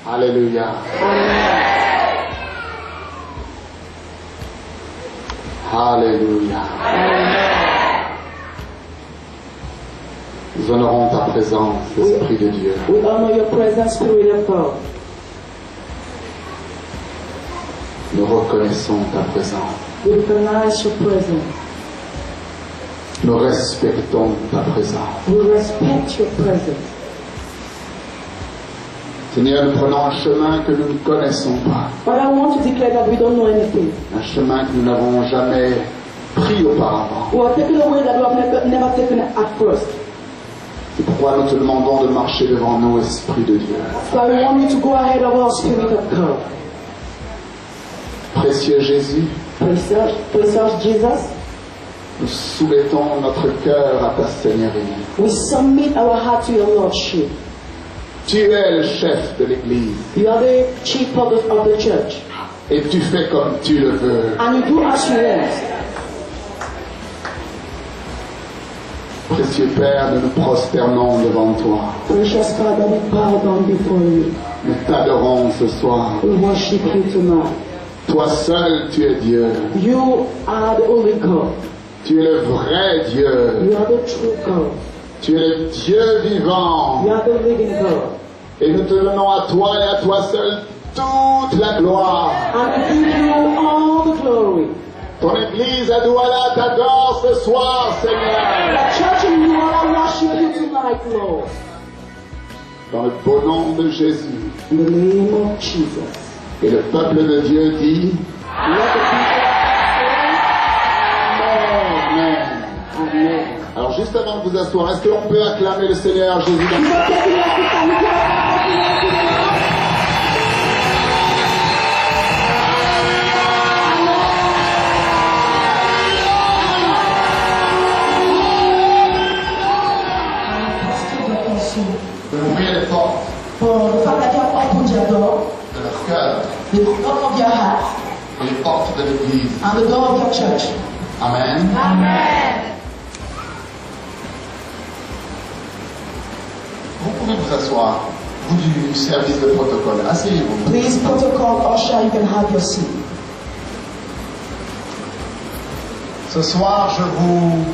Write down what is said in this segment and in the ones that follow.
Alléluia. Alléluia. Nous honorons ta présence, Esprit de Dieu. We honor your presence, Spirit of God. Nous reconnaissons ta présence. We recognize your presence. Nous respectons ta présence. We respect your presence. Seigneur, nous prenons un chemin que nous ne connaissons pas. But I want to declare that we don't know anything. Un chemin que nous n'avons jamais pris auparavant. We are taking a way that we have never taken at first. C'est pourquoi nous te demandons de marcher devant nous, Esprit de Dieu. So I want you to go ahead of us, Spirit of God. Précieux Jésus, Precious Jesus, nous soumettons notre cœur à ta Seigneurie. we submit our heart to your Lordship. Tu es le chef de l'Église You are the chief of the church. et tu fais comme tu le veux. And you do as you want. Précieux Père, nous nous prosternons devant toi. Precious Father, we bow down before you. Nous t'adorons ce soir. We worship you tonight. Toi seul, tu es Dieu. You are the only God. Tu es le vrai Dieu. You are the true God. Tu es le Dieu vivant. You are the living God. Et nous te donnons à toi et à toi seul toute la gloire. And we give you all the glory. Ton Église à Douala t'adore ce soir, Seigneur. The church in you all worship you tonight, Lord. Dans le beau nom de Jésus. In the name of Jesus. Et le peuple de Dieu dit Let the people say, Amen. Amen. Alors juste avant de vous asseoir, est-ce qu'on peut acclamer le Seigneur Jésus dans Is it okay if we can go? de ouvrir les portes For the fact that you have opened your door, de leur cœur the door of your heart, et les portes de l'Église. and the door of your church. Amen. Amen. Vous pouvez vous asseoir, vous du service de protocole. Asseyez-vous. Please, protocol usher, you can have your seat. Ce soir, je vous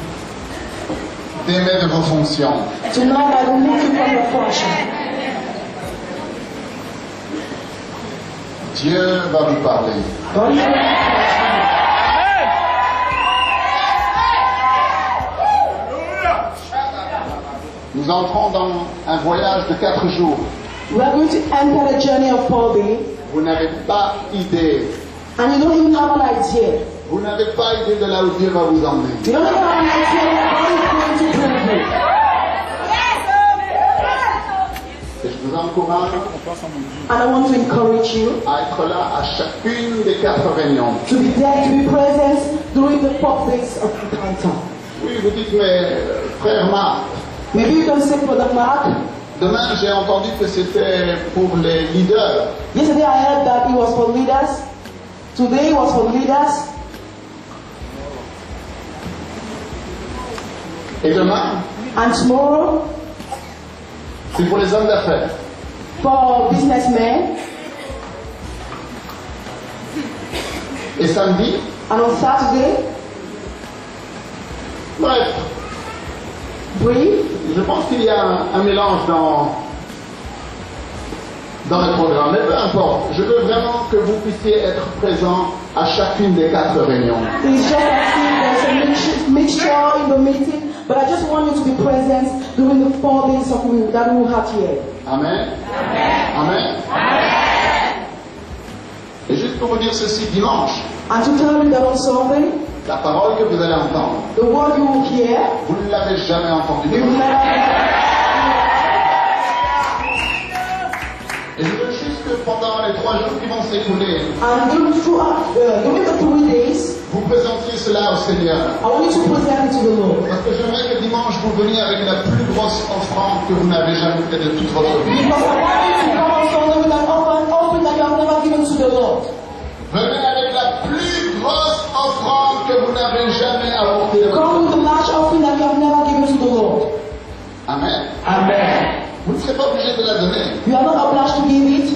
démets de vos fonctions. Tonight I remove you from your function. Dieu va vous parler. God is going Nous entrons dans un voyage de 4 jours. We are going to enter the journey of 4 days, Vous n'avez pas idée. and you don't even have an idea. Vous n'avez pas idée de là où Dieu va vous emmener. You don't even have an idea where God is going to bring you. Et je vous encourage And I want to encourage you à être là à chacune des 4 réunions. to be there, to be present during the 4 days of encounter. Oui, vous dites, mais frère Marc, Maybe you can say, Brother Mark, demain j'ai entendu que c'était pour les leaders. yesterday I heard that it was for leaders. Today it was for leaders. Et demain, And tomorrow c'est pour les hommes d'affaires. for businessmen. Et samedi, And on Saturday, bref, brief. je pense qu'il y a un mélange dans le programme. Mais peu importe, je veux vraiment que vous puissiez être présents à chacune des 4 réunions. It's just as if there's a mixture in the meeting, but I just want you to be present during the 4 days of that we will have here. Amen. Amen. Et juste pour vous dire ceci, dimanche, And to tell you that on Sunday, la parole que vous allez entendre, the word you will hear, vous ne l'avez jamais entendue. you will never. Et je veux juste que pendant les 3 jours qui vont s'écouler, And during the 3 days, vous présentiez cela au Seigneur. I want you to present it to the Lord. Parce que j'aimerais que dimanche vous veniez avec la plus grosse offrande que vous n'avez jamais faite de toute votre vie. Because I want you to come on Sunday with an offering that you have never given to the Lord. Venez avec la plus grosse offrande que vous n'avez jamais apportée de votre Come with vie. a large offering that you have never given to the Lord. Amen. Amen. Vous ne serez pas obligé de la donner. You are not obliged to give it.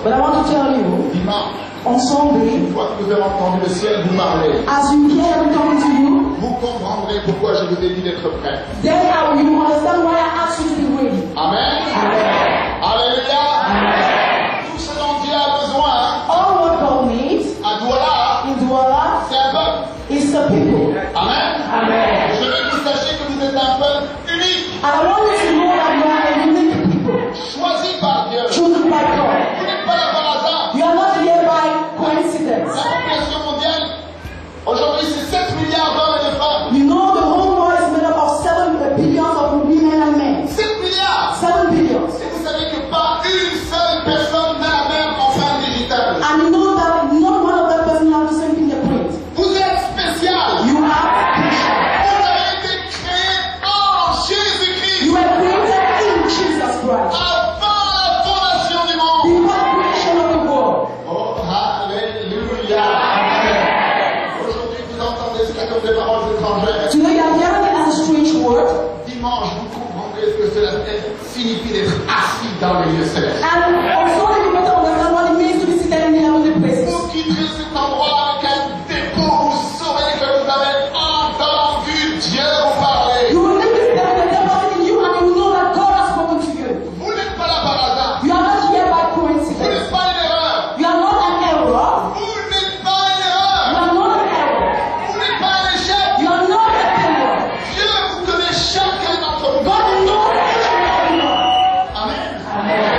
But I want to tell you, dimanche, on Sunday, une fois que vous avez entendu le ciel vous parler, as you hear him talking to you, vous comprendrez pourquoi je vous ai dit d'être prêt. then you understand why I asked you to be ready. Amen. Alléluia. Tout ce dont Dieu a besoin, All what God needs à Douala, in Douala c'est un peuple. is the people. Amen. Amen. Je veux que vous sachiez que vous êtes un peuple unique, And I want you to know that you are a unique people, choisi par Dieu. chosen by God. Vous n'êtes pas là par hasard. You are not here by coincidence. La population mondiale, aujourd'hui, c'est 7 milliards d'hommes et de femmes. You know the whole world is made up of 7 billions of women and men. 7 milliards. 7 billions. Et vous savez que pas une seule personne n'a la même empreinte digitale. And you know that not one of that person has the same fingerprint. Vous êtes spécial. You are special. Vous avez été créé en Jésus-Christ. You were created in Jesus Christ. Avant la fondation du monde. Before the creation of the world. Oh, alléluia. Aujourd'hui, vous entendez cela comme des paroles étrangères. Today you are hearing it as a strange word. Dimanche, vous comprendrez ce que cela signifie d'être assis dans les lieux célestes. And also you better understand what it means to be seated in heavenly places. Vous quitterez cet endroit avec un dépôt, vous saurez que vous avez entendu Dieu vous parler. You will leave this there with the deposit in you and you will know that God has spoken to you. Vous n'êtes pas là par hasard. You are not here by Vous coincidence. n'êtes pas une erreur. You are not an error. Vous n'êtes pas une You erreur. are not an error. Vous n'êtes pas un échec. You are not a failure. Dieu vous connaît chacun d'entre vous. God knows each and every one. Amen.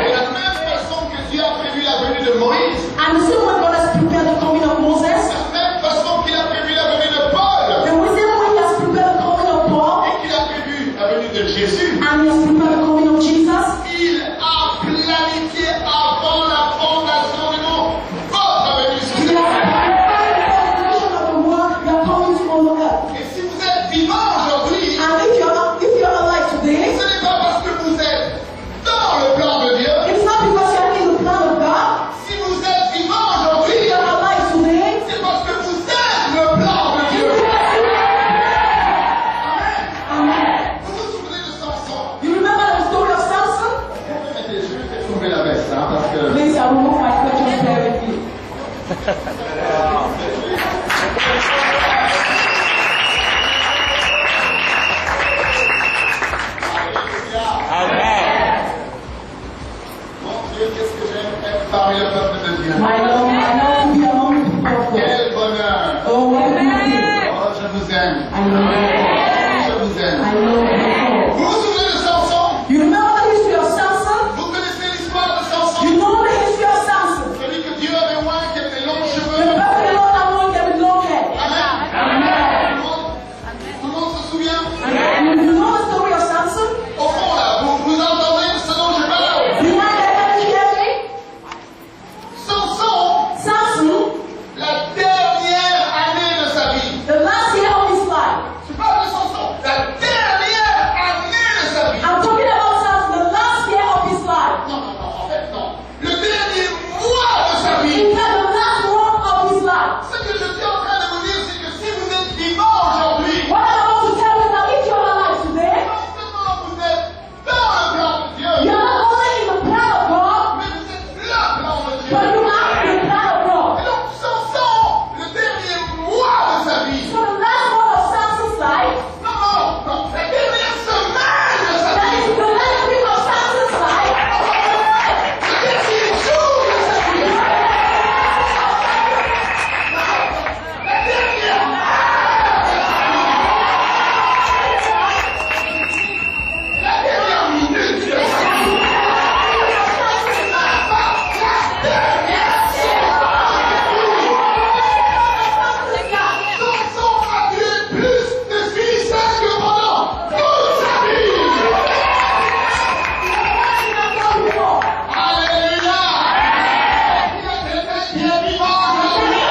Et la même façon que Dieu a prévu la venue de Moïse, And the same way God has prepared the coming of Moses, la même façon qu'il a prévu la venue de Paul, the same way He has prepared the coming of Paul, et qu'il a prévu la venue de Jésus, and He has prepared the coming of Jesus, il a planifié avant la fondation du monde votre venue sur He cette has terre. prepared the foundation of the world you are coming to on the earth. Et si vous êtes vivant aujourd'hui, And if you are alive today, ce n'est pas parce que vous êtes dans le plan de Dieu. it's not because you are in the plan of God. Si vous êtes vivant If aujourd'hui, you are alive today, c'est parce que vous êtes le plan de it's Dieu. because you are. Amen. Vous vous souvenez de Samson? You remember the story of Samson? Je vais trouver la veste, hein, parce que... Please, I will move my questions there with you. Mon Dieu, qu'est-ce que j'aime être parmi le peuple de Dieu. My Lord, I love to be among the people of God. Quel bonheur. Oh, what a beauty. Oh, je vous aime. I know. Je vous aime. I know. Vous vous souvenez de Samson? You remember the history of Samson? Vous connaissez l'histoire de Samson? You know the history of Samson. Celui que Dieu avait oint, qui avait des longs The cheveux. person the Lord anointed with long hair. Amen. Amen. Tout le monde se souvient? You know the story of Samson? Au fond, là, vous entendez ce dont je parle? You might have hear me? Samson, Samson, la dernière année de sa vie. the last year of his life. Je parle de Samson, la dernière année de sa vie. I'm talking about Samson, the last year of his life. Non, en fait, non. Le dernier mois de sa He vie. had the last month of his life. Ce que je suis en train de vous dire, c'est que si vous êtes vivant aujourd'hui, What I want to tell you is that if you are alive today, non seulement vous êtes dans le plan de Dieu, you are not only in the plan of God, mais vous êtes le plan de Dieu. but you are in the plan of God. Et donc, Samson, le dernier mois de sa vie, So the last month of Samson's life, non, la dernière semaine de sa that vie, is the last week of Samson's life, le dernier jour de sa vie, la dernière minute de sa vie. Samson a tué plus de Philistins que pendant toute sa vie. Alléluia. Il y a quelqu'un qui est vivant aujourd'hui.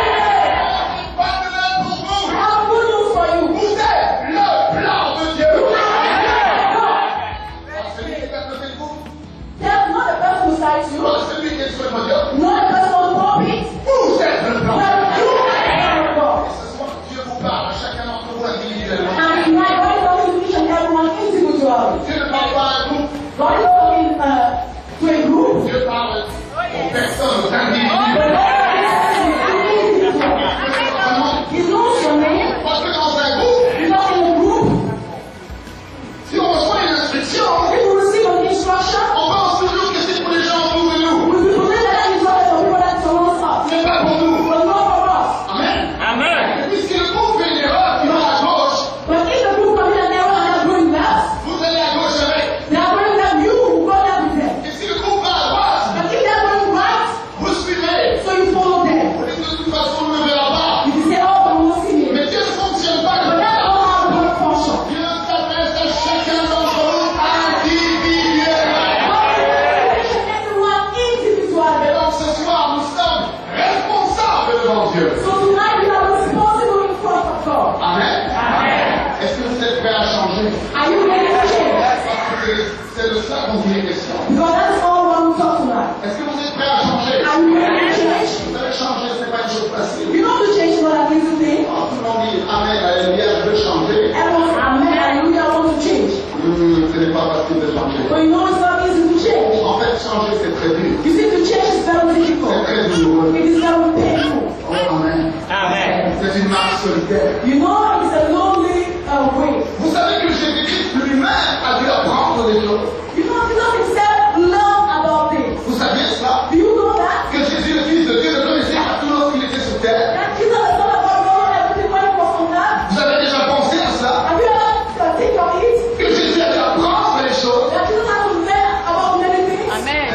C'est pas de l'aide pour vous. I have good news for you. Vous êtes le plan de Dieu. Pas celui qui est à côté de vous. Tell not the person beside you, Pas celui qui est sur le podium. not the person on the pulpit, Vous êtes le plan but de Dieu. you are the plan of God. Et ce soir, Dieu vous parle à chacun d'entre vous individuellement. And tonight, God is talking to each and everyone individually. Dieu ne parle pas à un groupe. God is talking to a group. Dieu parle êtes prêts à changer? Are you ready to change? Parce que c'est de ça qu'on vous question. Because that's all we want to talk tonight. Est-ce que vous êtes prêts à changer? Are you ready to change? Vous savez, changer, ce n'est pas une chose facile. You know to change is not an easy thing. Oh, tout le monde dit Amen, Alléluia, je veux changer. Everyone, amen, hallelujah, I want to change. Ce n'est pas facile de changer. But you know it's not easy to change. En fait, changer, c'est très dur. You see, to change is very C'est difficult. très douloureux. It is very painful. Oh, Amen. Amen. C'est une marche solitaire. You know, it's a lonely way. Vous savez que Jésus-Christ lui-même a dû apprendre des choses. You know, Jesus himself learned about this. Vous saviez cela? Do you know that? Que Jésus, le Fils de Dieu, le connaissait à tout lorsqu'il était sur terre. That Jesus is not about knowing everything when he was on earth. Vous avez déjà pensé à ça? Have you ever think of it? Que Jésus a dû apprendre les choses. That Jesus had to learn about many things. Amen.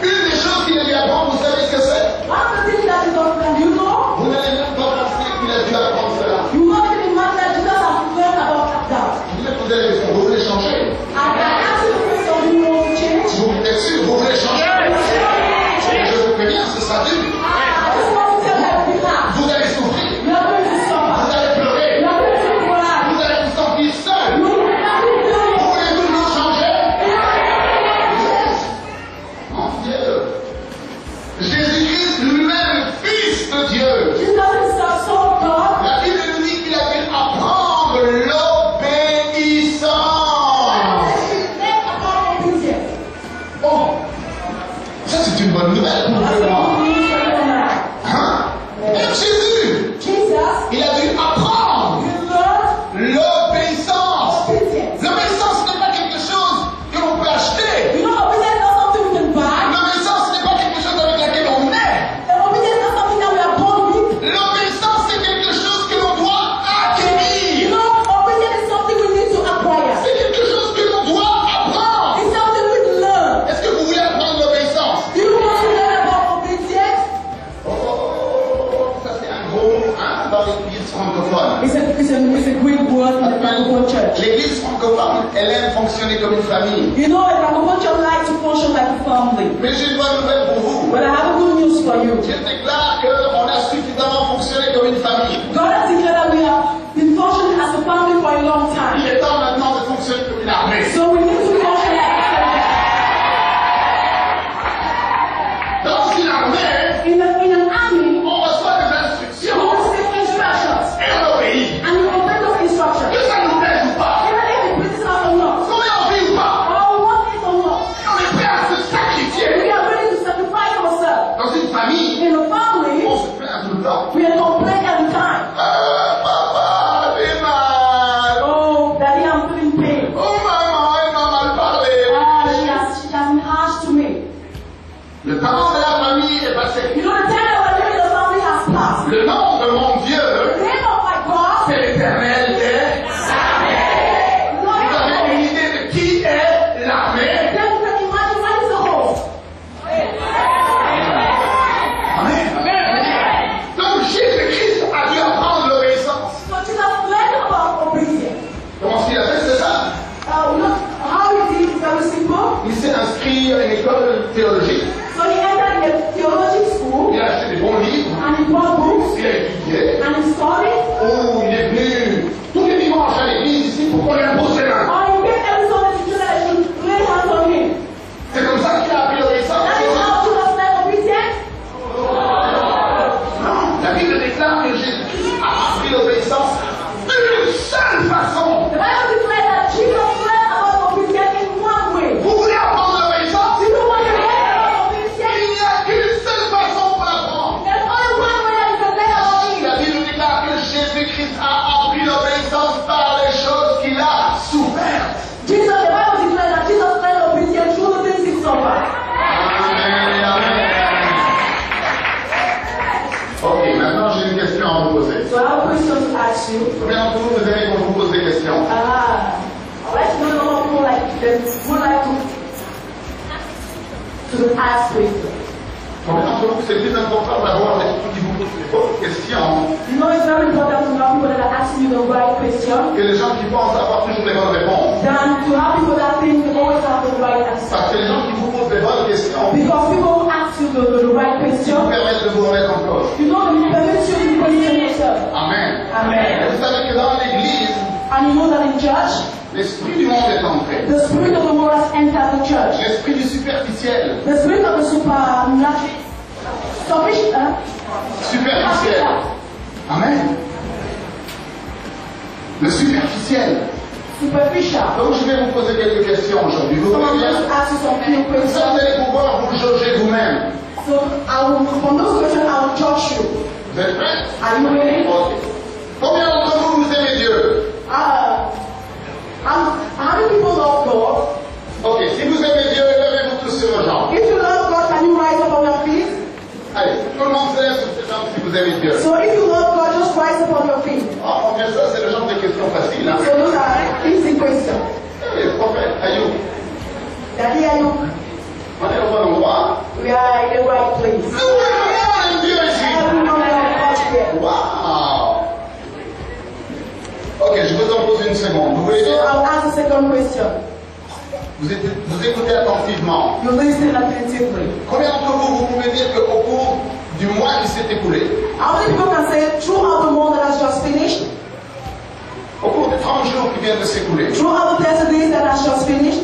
Une des choses qu'il a dû apprendre, vous savez ce que c'est? One of the things that Jesus learned, you know? Vous n'allez même pas penser qu'il a dû apprendre cela. You know the man that Jesus has learned about that. Je vais poser la question, vous voulez changer? And I asked you the question, do you want to change? Vous êtes sûr, vous voulez changer? Je vous préviens, ce sera dur. I just want to tell you that we have. Vous allez souffrir. You are going to Vous suffer. allez pleurer. You are going to cry. Vous allez vous sentir seul. You will have to do it. Vous voulez toujours changer? Mon Dieu. Jésus-Christ lui-même, Fils de Dieu. Jesus himself saw God. La Bible nous dit qu'il a dû apprendre l'obéissance. Oh, ça c'est une bonne nouvelle pour moi. Hein? Même Jésus, il a dû apprendre l'obéissance. L'obéissance n'est pas quelque chose que l'on peut acheter. L'obéissance n'est pas quelque chose avec laquelle on naît. L'obéissance c'est quelque chose que l'on doit acquérir. C'est quelque chose que l'on doit apprendre. Est-ce que vous voulez apprendre l'obéissance? Oh, ça c'est un gros mot hein, dans l'église francophone. It's a great word in the Francophone church. L'église francophone, elle aime fonctionner comme une famille. You know, a Francophone church likes to function like a family. Mais j'ai une bonne nouvelle pour vous. But I have a good news for you. Je déclare qu'on a suffisamment fonctionné comme une famille. God has declared that we have been functioning as a family for a long Il time. est temps maintenant de fonctionner comme une armée. So we need to function like Dans une armée, in an army. on reçoit des You instructions receive instructions et on obéit. and you obey those instructions. Que ça nous plaise ou pas, Even if it pleases us or not, qu'on ait envie ou pas, or we want it or not, on est prêt à se we sacrifier. are ready to sacrifice ourselves. Dans une famille, In a family, on se plaint tout le temps. we are complaining every time. Papa, j'ai mal. Oh, daddy, I'm feeling pain. Oh maman, elle m'a mal parlé. She has been harsh to me. Le temps de la famille est passé. You know, the time that we're doing the family has passed. Le nom de mon Dieu, The name of my God, c'est l'Éternel des armées. Vous Lord, avez une idée de qui est l'armée? then you can imagine what is the host. Amen. Donc Jésus-Christ a dû apprendre l'obéissance. So Jesus learned about obedience. Comment est-ce qu'il a fait? C'est ça. You know, how he did is very simple. Il s'est inscrit à une école théologique. So he entered the theology school Il a acheté des bons livres. and he bought books Il a étudié. and he studied. Oh, il est venu tous les dimanches à l'église ici pour qu'on lui impose ses mains. Or he came every Sunday to church and he should lay hands on him. C'est comme ça qu'il a appris l'obéissance. That is how Jesus learned obedience. Non, la Bible déclare que Jésus a appris l'obéissance d'une seule façon. The Bible declares that Jesus learned about obedience in one way. Vous voulez apprendre l'obéissance? Do you want to learn about obedience? Il n'y a qu'une seule façon pour l'apprendre. There's only one way that you can learn about it. La Bible déclare que Jésus-Christ a appris l'obéissance par les choses qu'il a souffertes. Jesus, the Bible declares that Jesus learned obedience through the things he suffered. Amen, amen. Ok, maintenant j'ai une question à vous poser. So I have a question to ask you. Combien d'entre vous aimez qu'on vous pose des questions? I'd like to know a lot of people like them would like to ask questions. Combien d'entre vous c'est plus important d'avoir des gens qui vous posent des bonnes questions You know it's very important to have people that are asking you the right question que les gens qui pensent avoir toujours les bonnes réponses? than to have people that think they always have the right answer. Parce que les gens qui vous posent des bonnes questions Because people who ask you the right vous question, permettent de vous remettre en cause. you know, it permits you to question yourself. Amen. Amen. Et vous savez que dans l'église, And you know that in church, l'esprit du monde est entré. the spirit of the world has entered the church. L'esprit du superficiel. The spirit of the supernatural, Superficiel. Amen. Le superficiel. superficial. Donc je vais vous poser quelques questions aujourd'hui. Vous So I'm voyez going to ask you some few ça, questions. vous allez pouvoir vous jauger vous-même. So from those questions, I will judge you. Vous êtes prêts? Are you ready? Ok. Combien d'entre vous aimez Dieu? How many people love God? Ok, si vous aimez Dieu, levez-vous tous sur vos jambes. If you love God, can you rise up on your feet? Allez, tout le monde se lève sur ses jambes si vous aimez Dieu. So if you love God, just rise up on your feet. Oh, bien ça, c'est le genre de questions faciles. Hein? So those are easy questions. Eh, le prophète, Ayoub, Daddy, are you? on est au bon endroit. We are in the right place. Nous aimons Dieu ici. Everyone loves God here. Waouh! Ok, je vous en pose une seconde. Vous voulez So dire? I'll ask the second question. Vous écoutez attentivement. You listen attentively. Combien d'entre vous, vous pouvez dire qu'au cours du mois qui s'est écoulé, How many people can say throughout the month that has just finished, au cours des 30 jours qui viennent de s'écouler, throughout the 30 days that has just finished,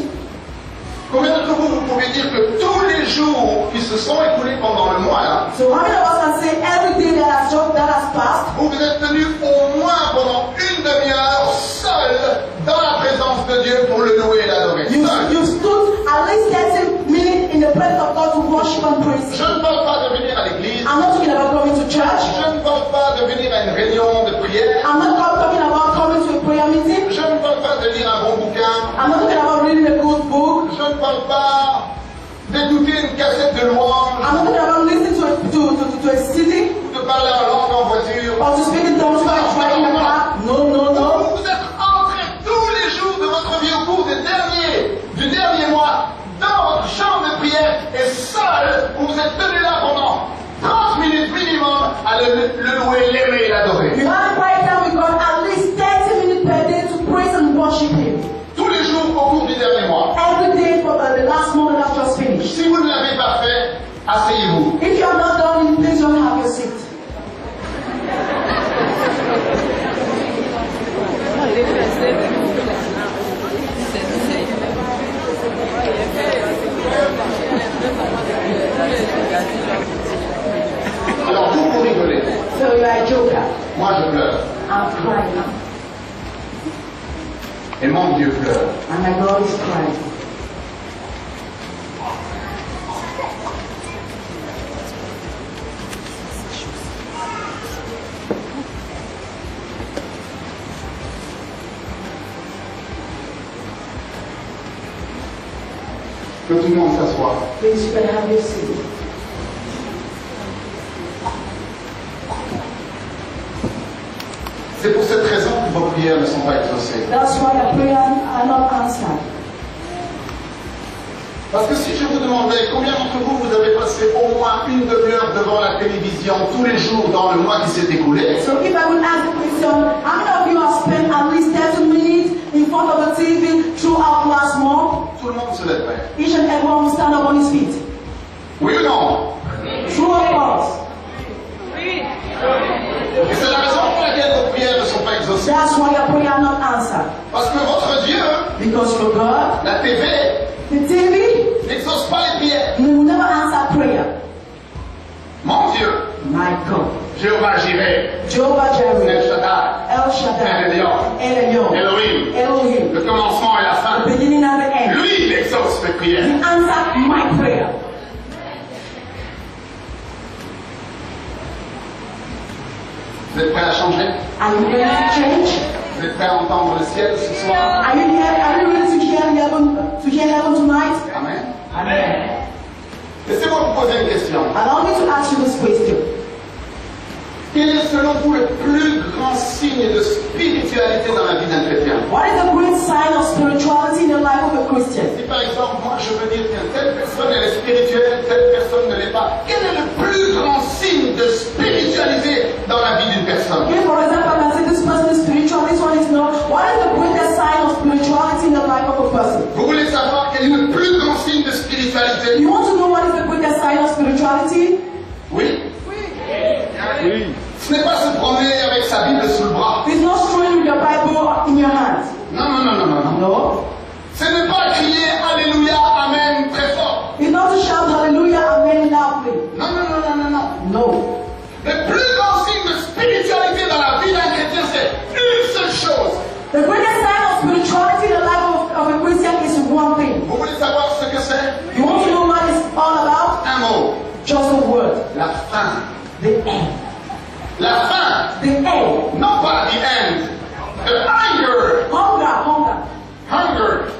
combien d'entre vous, vous pouvez dire que tous les jours qui se sont écoulés pendant le mois, là, so how many of us can say every day that has passed, vous vous êtes tenus au moins pendant une demi-heure seul dans la présence de Dieu pour le louer et l'adorer. Seul. you stood at least 30 minutes in the presence of God to worship and praise Je Him. ne parle pas de venir à l'église. I'm not talking about coming to church. Je ne parle pas de venir à une réunion de prière. I'm not talking about coming to a prayer meeting. Je ne parle pas de lire un bon bouquin. I'm not talking about reading a good book. Je ne parle pas d'écouter une cassette de louange I'm not talking about listening to a CD ou de parler en langue en voiture. or to speak in tongues while driving a car. No, no, no. Vous êtes entrés tous les jours de votre vie au cours du dernier mois dans votre chambre de prière et seul, vous vous êtes tenus là pendant 30 minutes minimum à le louer, l'aimer et l'adorer. You have a quiet time with God at least 30 minutes per day to praise and worship Him. Tous les jours au cours du dernier mois. Every day for the last month that has just finished. Si vous ne l'avez pas fait, asseyez-vous. If you are not done, please don't have your seat. Alors vous rigolez. So you are a joker. Moi je pleure. I'm crying. Et mon Dieu pleure. And my God is crying. Que tout le monde s'assoie. Please, you can have your seat. C'est pour cette raison que vos prières ne sont pas exaucées. That's why your prayers are not answered. Parce que si je vous demandais combien d'entre vous vous avez passé au moins une demi-heure devant la télévision tous les jours dans le mois qui s'est écoulé, So if I would ask the question, how many of you have spent at least 30 minutes in front of the TV throughout last month? tout le monde se lèverait. Each and everyone will stand up on his feet. Oui ou non? True or false? Et c'est la raison pour laquelle vos prières ne sont pas exaucées. That's why your prayer are not answered. Parce que votre Dieu, Because your God, la TV, the TV, n'exauce pas les prières. will never answer prayer. Mon Dieu, My God. Jéhovah Jireh, Jehovah El Jireh, Shaddai, El Shaddai, El Elyon, El Elyon, Elohim, Elohim, le commencement et la the fin. beginning and the end. Lui, il exauce mes prières. He answered my prayer. Vous êtes prêts à changer? Are you ready to change? Vous êtes prêts à entendre le ciel ce soir? Are you ready to hear heaven tonight? Amen. Amen. Laissez-moi vous poser une question. Allow me to ask you this question. Quel est selon vous le plus grand signe de spiritualité dans la vie d'un chrétien? What is the great sign of spirituality in the life of a Christian? Si par exemple, moi je veux dire que telle personne elle est spirituelle, telle personne ne l'est pas, quel est le plus grand signe de spiritualité dans la vie d'une personne? Okay, for example, I can say this person is spiritual, this one is not. What is the greatest sign of spirituality in the life of a person? Vous voulez savoir quel est le plus grand signe de spiritualité? You want to know what is the greatest sign of spirituality? Oui? Ce n'est pas se promener avec sa Bible sous le bras. It's not showing you your Bible in your hand. Christian is one thing. Vous voulez savoir ce que c'est? You want to know what it's all about? Un mot. Just a word. La fin. The end. La fin. The end. Non pas the end. The hunger. Hunger. Hunger.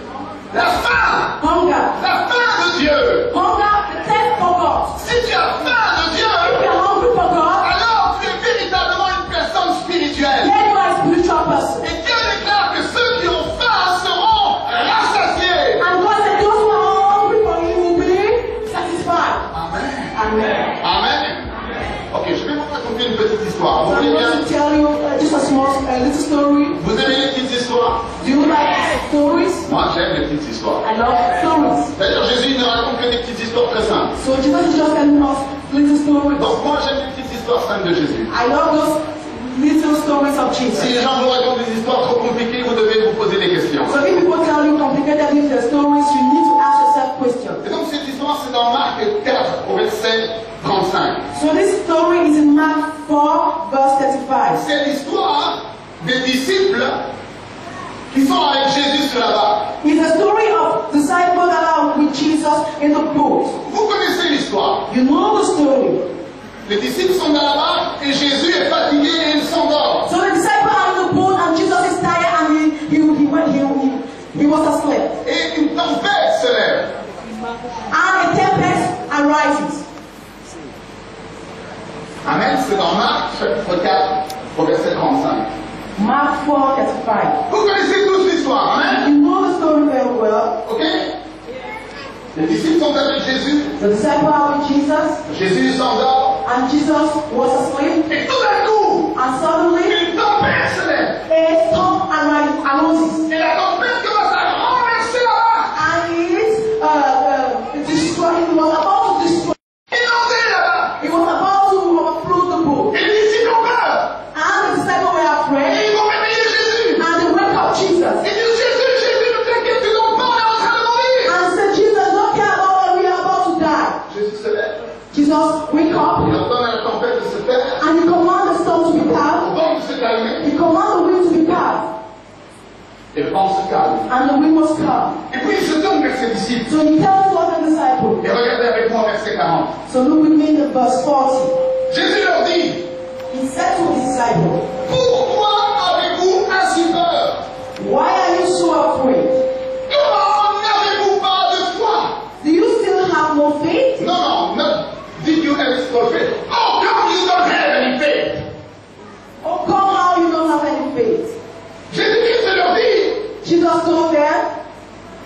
La fin. Hunger. La fin de Dieu. Hunger, the thirst for God. Si tu as faim de If Dieu, you're hungry for God, alors tu es véritablement une personne spirituelle. then you are a spiritual person. Et Dieu déclare que ceux qui ont faim seront rassasiés. And God said, those who are hungry for Him will be satisfied. Amen. Amen. Amen. Ok, je vais vous raconter une petite histoire. So Vous I'm voulez going bien? to tell you just a small, little story. Vous aimez les petites histoires? Do you like stories? Moi, j'aime les petites histoires. I love stories. D'ailleurs, Jésus ne raconte que des petites histoires très simples. So Jesus is just telling us little stories. Donc moi, j'aime les petites histoires simples de Jésus. I love those little stories of Si Jesus. les gens vous racontent des histoires trop compliquées, vous devez vous poser des questions. So if people tell you complicated little stories, you need to ask yourself questions. Et donc cette histoire, c'est dans Marc 4, au verset 35. So this story is in Mark 4, verse 35. C'est l'histoire des disciples qui sont avec Jésus sur la barque. It's a story of disciples that are with Jesus in the boat. Vous connaissez l'histoire. You know the story. Les disciples sont dans la barque et Jésus est fatigué et il s'endort. So the disciples are in the boat and Jesus is tired and he was asleep. Et une tempête se lève. And a tempest arises. Amen. C'est dans Marc chapitre 4, au verset 35. Mark 4, 35. Vous connaissez tous l'histoire. Amen. You know the story very well. Ok? Les disciples sont avec Jésus. The disciples are with Jesus Jésus s'endort. and Jesus was asleep. Et tout d'un coup, And suddenly une tempête se lève. a storm arises. Et la tempête commence à renverser la barque. And it was about to destroy. Inonder la barque. It was about to overflow the boat. Et les disciples ont peur. And the disciples were Et afraid. ils vont réveiller Jésus. And they wake up Jesus. Ils disent Jésus, ne t'inquiète, tu dors pas, on est en train de mourir. And said, Jesus, don't care about that, we are about to die. Jésus se lève. Jesus, wake up. Il ordonne à la tempête de se taire. And he commands the storm to be Au calm. vent de se calmer. He commands the wind to be calm. Et le vent se calme. And the wind was calm. Et puis il se tourne vers ses disciples. So he tells all the disciples. Et regardez avec moi verset 40. So look with me in verse 40. Jésus leur dit, He said to his disciples, pourquoi avez-vous ainsi peur? why are you so afraid? Comment n'avez-vous pas de foi? Do you still have no faith? No, did you have no faith? Oh, come, you don't have any faith. Oh, come how you don't have any faith. Jésus-Christ leur dit, Jesus told them,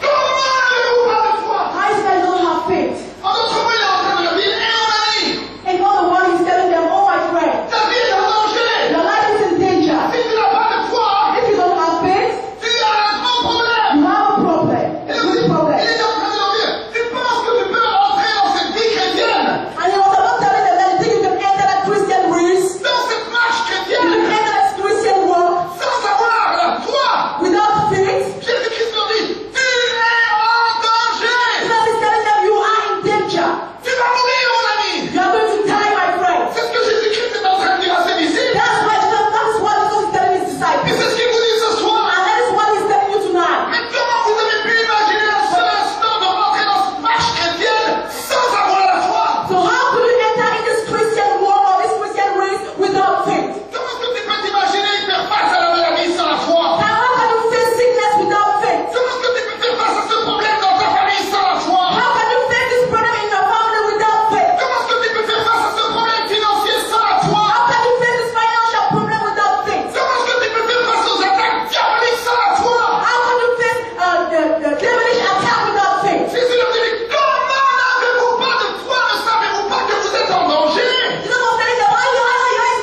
comment n'avez-vous pas de foi? I still don't have faith. En d'autres mots, il est en train de leur dire, mon ami, And all the while he's telling them, oh my friend, ta vie est en danger. your life is in danger. Si tu n'as pas de foi, If you don't have faith, tu as un grand problème. you have a problem. Et A big problem. il est en train de leur dire, tu penses que tu peux entrer dans cette vie chrétienne, And he was about telling them that you think you can enter that Christian race, dans cette marche you can chrétienne, enter that Christian walk sans avoir la foi? without faith. Jésus-Christ leur dit, tu es en danger. Jesus is telling them you are in danger. Tu vas mourir, mon ami. You are going to die, my friend. C'est ce que Jésus-Christ est en train de dire à ses disciples. That's what Jesus is telling his Et disciples. c'est ce qu'il vous dit ce soir. And that is what he's telling you tonight. Mais comment vous avez pu imaginer un seul instant de rentrer dans cette marche chrétienne sans avoir la foi? So how could you enter in this Christian walk or this Christian race without faith? Comment est-ce que tu peux t'imaginer faire face à la maladie sans la foi? Now how can you face sickness without faith? Comment est-ce que tu peux faire face à ce problème dans ta famille sans la foi? How can you face this problem in your family without faith? Comment est-ce que tu peux faire face à ce problème financier sans la foi? How can you face this financial problem without faith? Comment est-ce que tu peux faire face aux attaques diaboliques sans la foi? How can you face the devilish attack without faith? Jésus leur dit, mais comment n'avez-vous pas de foi? Ne savez-vous pas que vous êtes en danger? Jesus was telling them, why you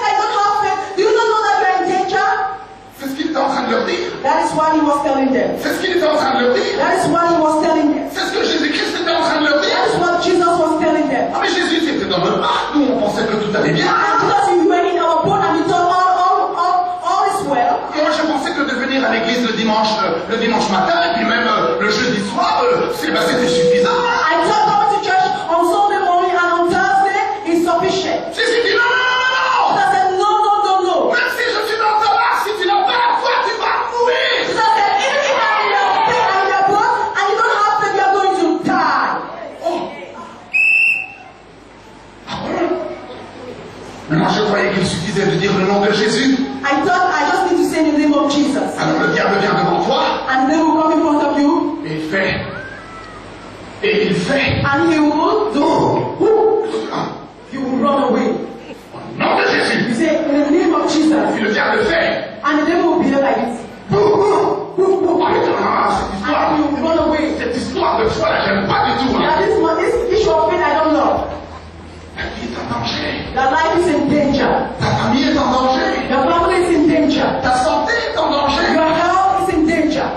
guys don't have faith? Do you not know that you're in danger? C'est ce qu'il était en train de leur dire. That is what he was telling them. C'est ce qu'il était en train de leur dire. That is what he was telling them. C'est ce que Jésus-Christ était en train de leur dire. That is what Jesus was telling them. Ah mais Jésus c'était dans le parc, nous on pensait que tout allait bien. And Jesus, you were in our boat and you thought all is well. Et moi je pensais que de venir à l'église le dimanche matin et puis même le jeudi soir, c'était suffisant. I thought coming to church on Sunday morning and on Thursday is sufficient. Jésus dit non. Jesus said, no. Même si je suis dans ta barque, si tu n'as pas la foi, tu vas mourir. Jesus said, even if I'm in your boat tomber. And he will do. He will run away. Au nom de Jésus. You say, in the name of Jesus. Il vient de le faire. And the devil will be there like this. And he will run away. Cette histoire de foi, j'aime pas du tout. Now this issue of faith, I don't know. La vie est en danger. Your life is in danger. Ta famille est en danger. Your family is in danger. Ta santé est en danger. Your health is in danger.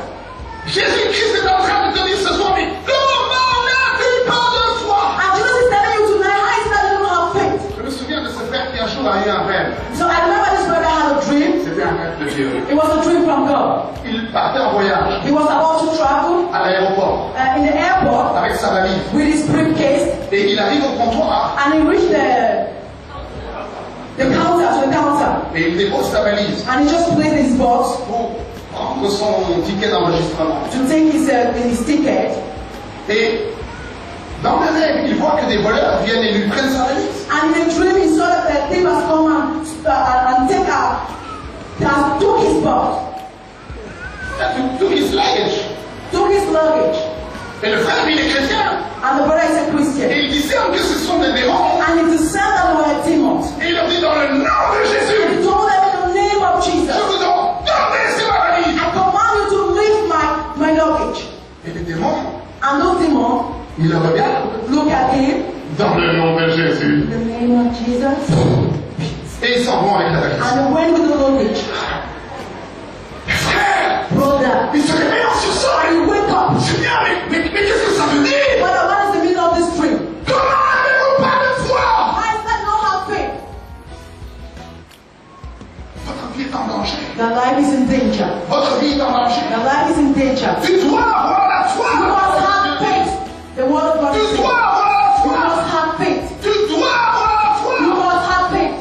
Jésus-Christ est en train de te dire ce soir, mais comment n'as-tu pas de foi? And Jesus is telling you tonight, how is that you don't have faith? Je me souviens de ce frère qui un jour a eu un rêve. So I remember this brother had a dream. C'était un rêve de Dieu. It was a dream from God. Il partait en voyage He was about to travel à l'aéroport in the airport avec sa valise. with his briefcase, Et il arrive au comptoir and he reached the counter, et il dépose sa valise and he just placed his box pour prendre son ticket d'enregistrement. to take his ticket. Et dans le rêve, il voit que des voleurs viennent et lui prennent sa valise. And in the dream, he saw that the thievers come and took his box, Took his luggage. took his luggage. Et le frère, lui, il est chrétien. And the brother is a Christian. Et il discerne que ce sont des démons. And he discerned that they were demons. Et il leur dit dans le nom de Jésus, He told them in the name of je Jesus, vous ordonne de laisser ma valise. I command you to leave my luggage. Et les démons, And those demons ils le regardent look at him. dans le nom de Jésus. In the name of Jesus. Et ils s'en vont avec la valise. And he went with the luggage. Frère, Brother. il se réveille en sursaut. And he wake up. Seigneur, mais qu'est-ce que ça veut dire? Brother, what is the meaning of this dream? Comment n'avez-vous pas de foi? Why is that not have faith? Votre vie est en danger. Your life is in danger. Votre vie est en danger. Your life is in danger. Tu dois avoir la foi. You must have faith. The word of God Tu is dois avoir la you foi. must have faith. Tu dois avoir la foi. You must have faith.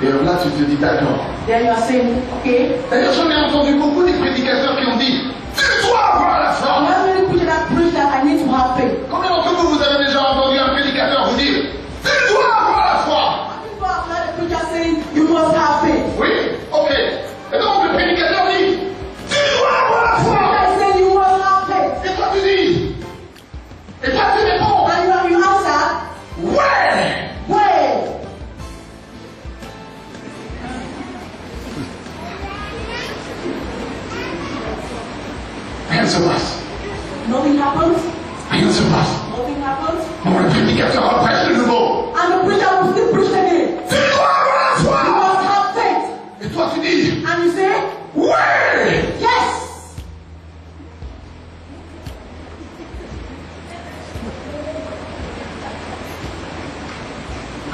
Et là, tu te dis d'accord. Then you are saying, okay. D'ailleurs, j'en ai entendu beaucoup des prédicateurs qui ont dit tu dois avoir la I'm foi. not really preaching that preach that I need to have faith. Combien d'entre vous, vous avez déjà entendu un prédicateur vous dire tu dois avoir la foi? People have heard the preacher saying, you must have faith. Oui, ok. Et donc, le prédicateur dit tu dois avoir la foi. I say you must have faith. Et toi, tu dis. Et toi, tu réponds. And you answer, Ouais. wait. Rien ne se passe. Nothing happens. Rien ne se passe. Nothing happens. Bon, le prédicateur reprêche de nouveau. And the preacher will still preach again. Tu dois avoir la You foi. must have faith. Et toi, tu dis. And you say, Ouais. yes.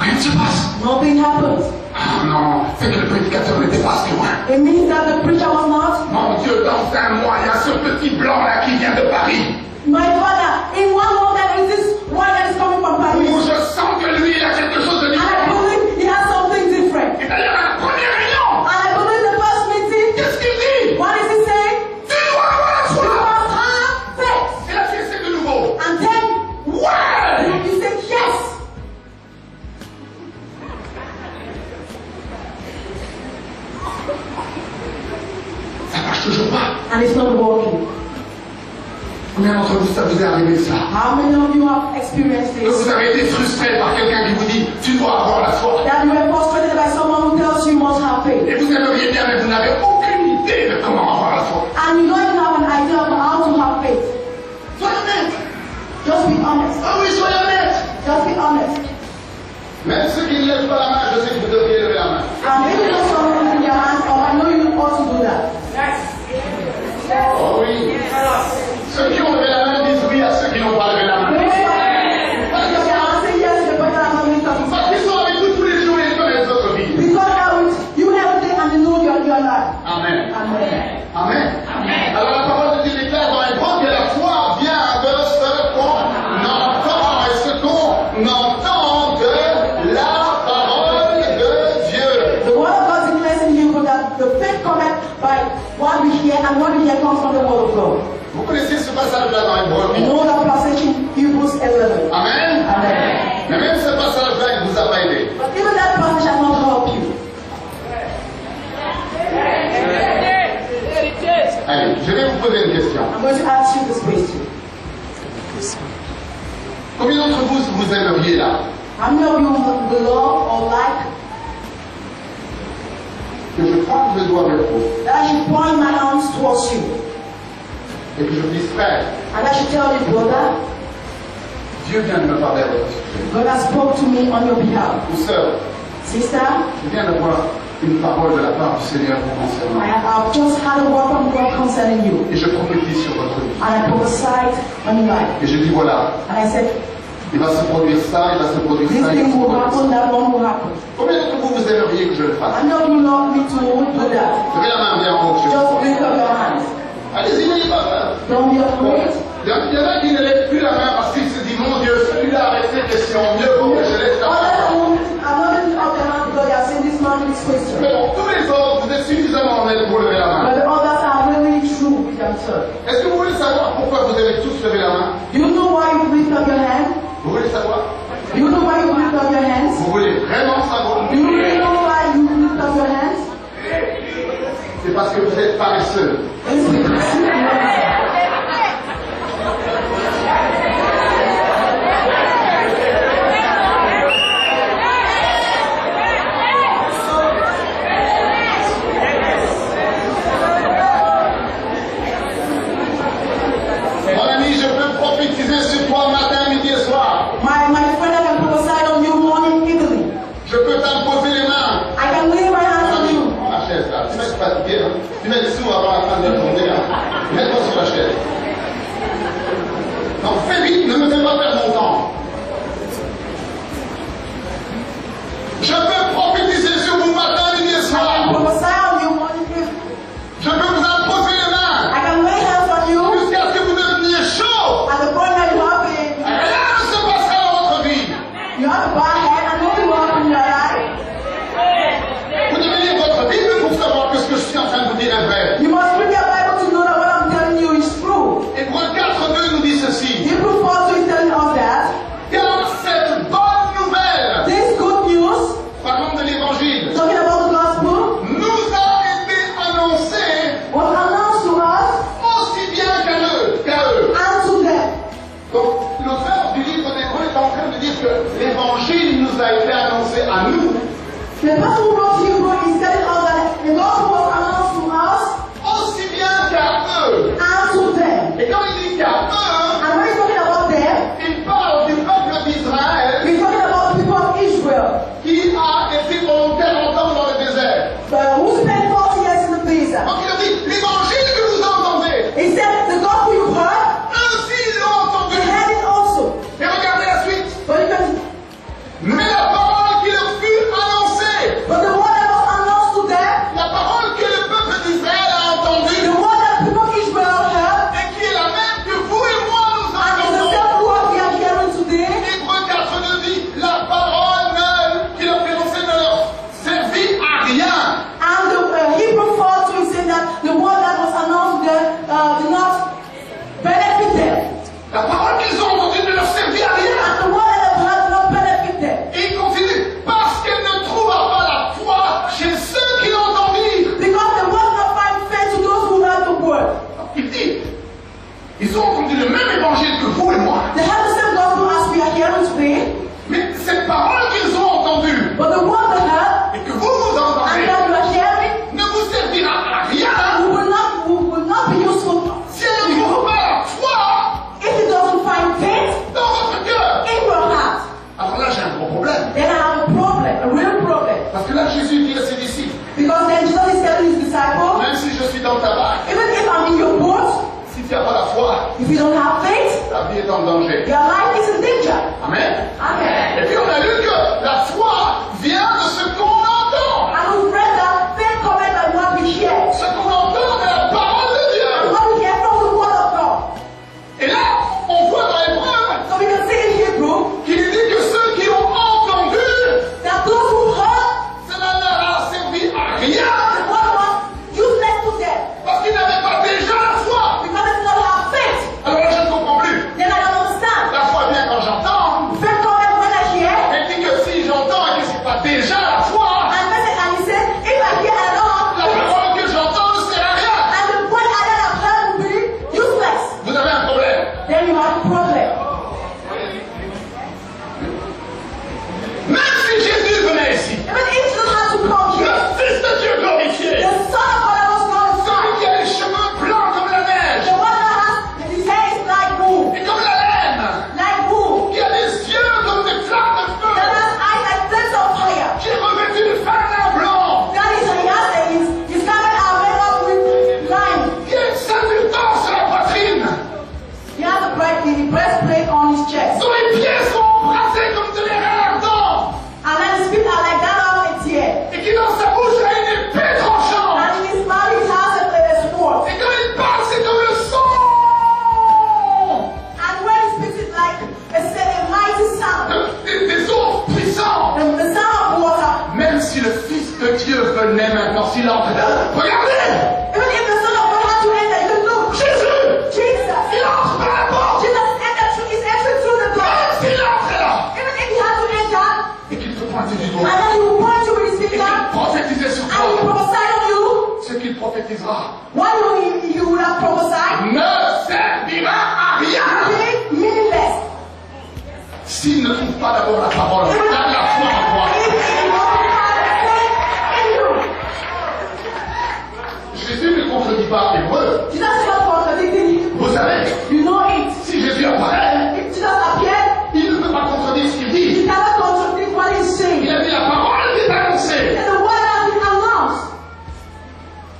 Rien ne se passe. Nothing happens. Ah non, c'est que le prédicateur n'était pas assez loin. It means that the preacher was not. Mon Dieu, dans un mois, il y a ce petit blanc là qui vient de Paris. My father, in 1 month there is this one that is coming from Où Paris. je sens que lui, il a quelque chose de And I différent. believe he has something different. Et d'ailleurs, à la première réunion, And I believe the first meeting, qu'est-ce qu'il dit? what is he saying? Tu dois avoir la You foi. must have faith. Et là, tu essaies de nouveau. And then Ouais. you say yes. Ça marche toujours pas. And it's not working. Combien d'entre vous, ça vous est arrivé ça? How many of you have experienced Que vous this? avez été frustré par quelqu'un qui vous dit tu dois avoir la foi. That you were frustrated by someone who tells you must have faith. Et vous aimeriez bien, mais vous n'avez aucune idée de comment avoir la foi. And you don't even have an idea of how to have faith. Soyez honnête. Just be honest. Ah oui, soyez honnête. Just be honest. Même ceux qui ne lèvent pas la main, je sais que vous devriez lever la main. And if you know someone in your hands, or I know you ought to do that. Oh oui. Ceux qui ont levé la main disent oui à ceux qui n'ont pas levé la main. Because you are saying yes to the person that has not Parce qu'ils sont avec vous tous les jours et ils connaissent votre vie. because they are with you every day and they know your life. Amen. Amen. Amen. Alors la parole de Dieu déclare dans Hébreux que la foi vient de ce qu'on entend. Et ce qu'on entend de la parole de Dieu. The word of God declares in Hebrew that the faith cometh by what we hear, and what we hear comes from the word of God. Vous connaissez ce passage-là dans Hébreux? You know that passage in Hebrews 11. Amen. Amen. Mais même ce passage-là, il ne vous a pas aidé. But even that passage has not helped you. Allez, je vais vous poser une question. I'm going to ask you this question. Combien d'entre vous vous aimeriez là How many of you would love or like que je pointe le doigt vers vous that I should point my hands towards you? et que je dise frère, And I should tell you, brother, Dieu vient de me parler à votre sujet. God has spoke to me on your behalf. Ou sœur, Sister, je viens d'avoir une parole de la part du Seigneur vous concernant. I've just had a word from God concerning you. Et je prophétise sur votre vie. And I prophesied on your life. Et je dis voilà, And I said, il va se produire ça, il va se produire this ça, il va thing se will produire ça. happen, that one will happen. Combien d'entre vous vous aimeriez que je le fasse? I know you love me to do that. Levez la main bien en haut. que je- Just lift up your hands. Allez-y, n'ayez pas peur. Don't be Bon, afraid. il y en a qui ne lèvent plus la main parce qu'ils se disent mon Dieu, celui-là avec ces questions, mieux vaut que je laisse la main. Others are not lifting up their hands because they are saying this man with this question. Mais bon, tous les autres, vous êtes suffisamment honnêtes pour lever la main. But the others are really true with themselves. Est-ce que vous voulez savoir pourquoi vous avez tous levé la main? Do you know why you lift up your hand? Vous voulez savoir? Do you know why you lift up your hands? Vous voulez vraiment savoir? Do you really know why you lift up your hands? C'est parce que vous êtes paresseux. It's because you are. Mon ami, je peux prophétiser sur toi matin, midi et soir. My friend, I can prophesy on you morning, evening. Je peux t'imposer les mains. I can lay my hands Mon on ami, you. prends la chaise là. Tu vas être fatigué. Hein. Tu mets des sous avant la fin de la journée. Hein. Mets-toi sur la chaise. Non, fais vite, ne me fais pas perdre mon temps. Je peux prophétiser sur vous matin, midi et I can soir. prophesy on you morning, evening. Je peux vous imposer les mains. I can lay hands on you Jusqu'à ce que vous deveniez chaud. at the point that you have Rien ne se passera dans votre vie. you have a bad head and nothing will happen in your life. Vous devez lire votre Bible pour savoir que ce que je suis en train de vous dire est vrai. You must read your Bible to know that what I'm telling you is true. Hébreux 4:2 nous dit ceci. Hebrews 4 is telling us that Car cette bonne nouvelle, this good news, parlons de l'évangile, talking about the gospel, nous a été annoncée was announced to us aussi bien qu'à eux. and to them. Donc, l'auteur du livre d'Hébreux est en train de dire que l'évangile nous a été annoncé à nous The person who wrote Hebrew is telling us that the gospel was announced to us aussi bien qu'à eux. and to them. Et quand il dit qu'à eux, And when he's talking about them, il parle du peuple d'Israël he's talking about the people of Israel qui a été pendant 40 ans dans le désert. who spent 40 years in the desert. Donc il a dit, l'évangile que vous entendez, He said, the gospel you heard, ainsi ils l'ont entendu. you heard it also. Et regardez la suite. But, you can, Mais la parole qui leur fut annoncée, but the word that was announced to them, la parole que le peuple d'Israël a the entendue, word that the people of Israel heard, et qui est la même que vous et moi nous and is the entendons. same word we are hearing today. Hébreux 4:2 dit, la parole qui leur fut annoncée ne leur servit à rien. And the Hebrew 4 is saying that the word that was announced to them did not benefit them. La parole qu'ils ont entendue ne leur servit à rien. And the word that they heard did not benefit them. Et il continue, parce qu'elle ne trouva pas la foi chez ceux qui l'entendirent. Because they will not find faith to those who heard the word. Il dit, ils ont entendu le même évangile que vous et moi. They have the same gospel as we are hearing today, Mais cette parole qu'ils ont entendue but the word they heard et que vous and entendez that you are hearing ne vous servira à rien will not be useful si elle ne trouve pas la foi if it doesn't find faith dans votre cœur. in your heart. Alors là, j'ai un gros problème. Then I have a problem, a real problem. Parce que là, Jésus dit à ses disciples, Because then Jesus is telling his disciples, même si je suis dans ta barque, even if I'm in your boat, si tu n'as pas la foi, if you don't have faith, ta vie est en danger. your life is in danger. Amen. Amen. Et puis on a lu que la foi vient de ce qu'on entend. And we read that faith comes by what we hear. Ce qu'on entend de la parole de And Dieu. what we hear from the word of God. Et là, on voit dans Hébreux So we can see in Hebrew qu'il dit que ceux qui ont entendu, that those who heard cela ne leur a servi à rien. the word was useless to them. Parce qu'ils n'avaient pas déjà la foi. Because they did not have faith. Alors là, je ne comprends plus. Then I don't understand. La foi vient quand j'entends. Faith comes Regardez! Even if the Son of God had to enter, you look. Jésus! Jesus. Il entre par la porte! Jesus is entering through the door. Il entre là! Even if he had to enter, Et qu'il te pointe du and doigt. then he will point you with his Et finger, qu'il prophétisait sur and he toi. prophesy on you, Ce qu'il prophétisera what he would have prophesied ne servira à rien will be meaningless. s'il ne trouve pas d'abord la parole, la foi en toi. If he doesn't have faith in you. Jésus ne contredit pas Hébreu. Jesus is not contradicting you. Vous savez, You know it. si Jésus apparaît, If Jesus appeared, il ne peut pas contredire ce qu'il dit. he cannot contradict what he's saying. Il a dit la parole qui est annoncée. And the word has been announced.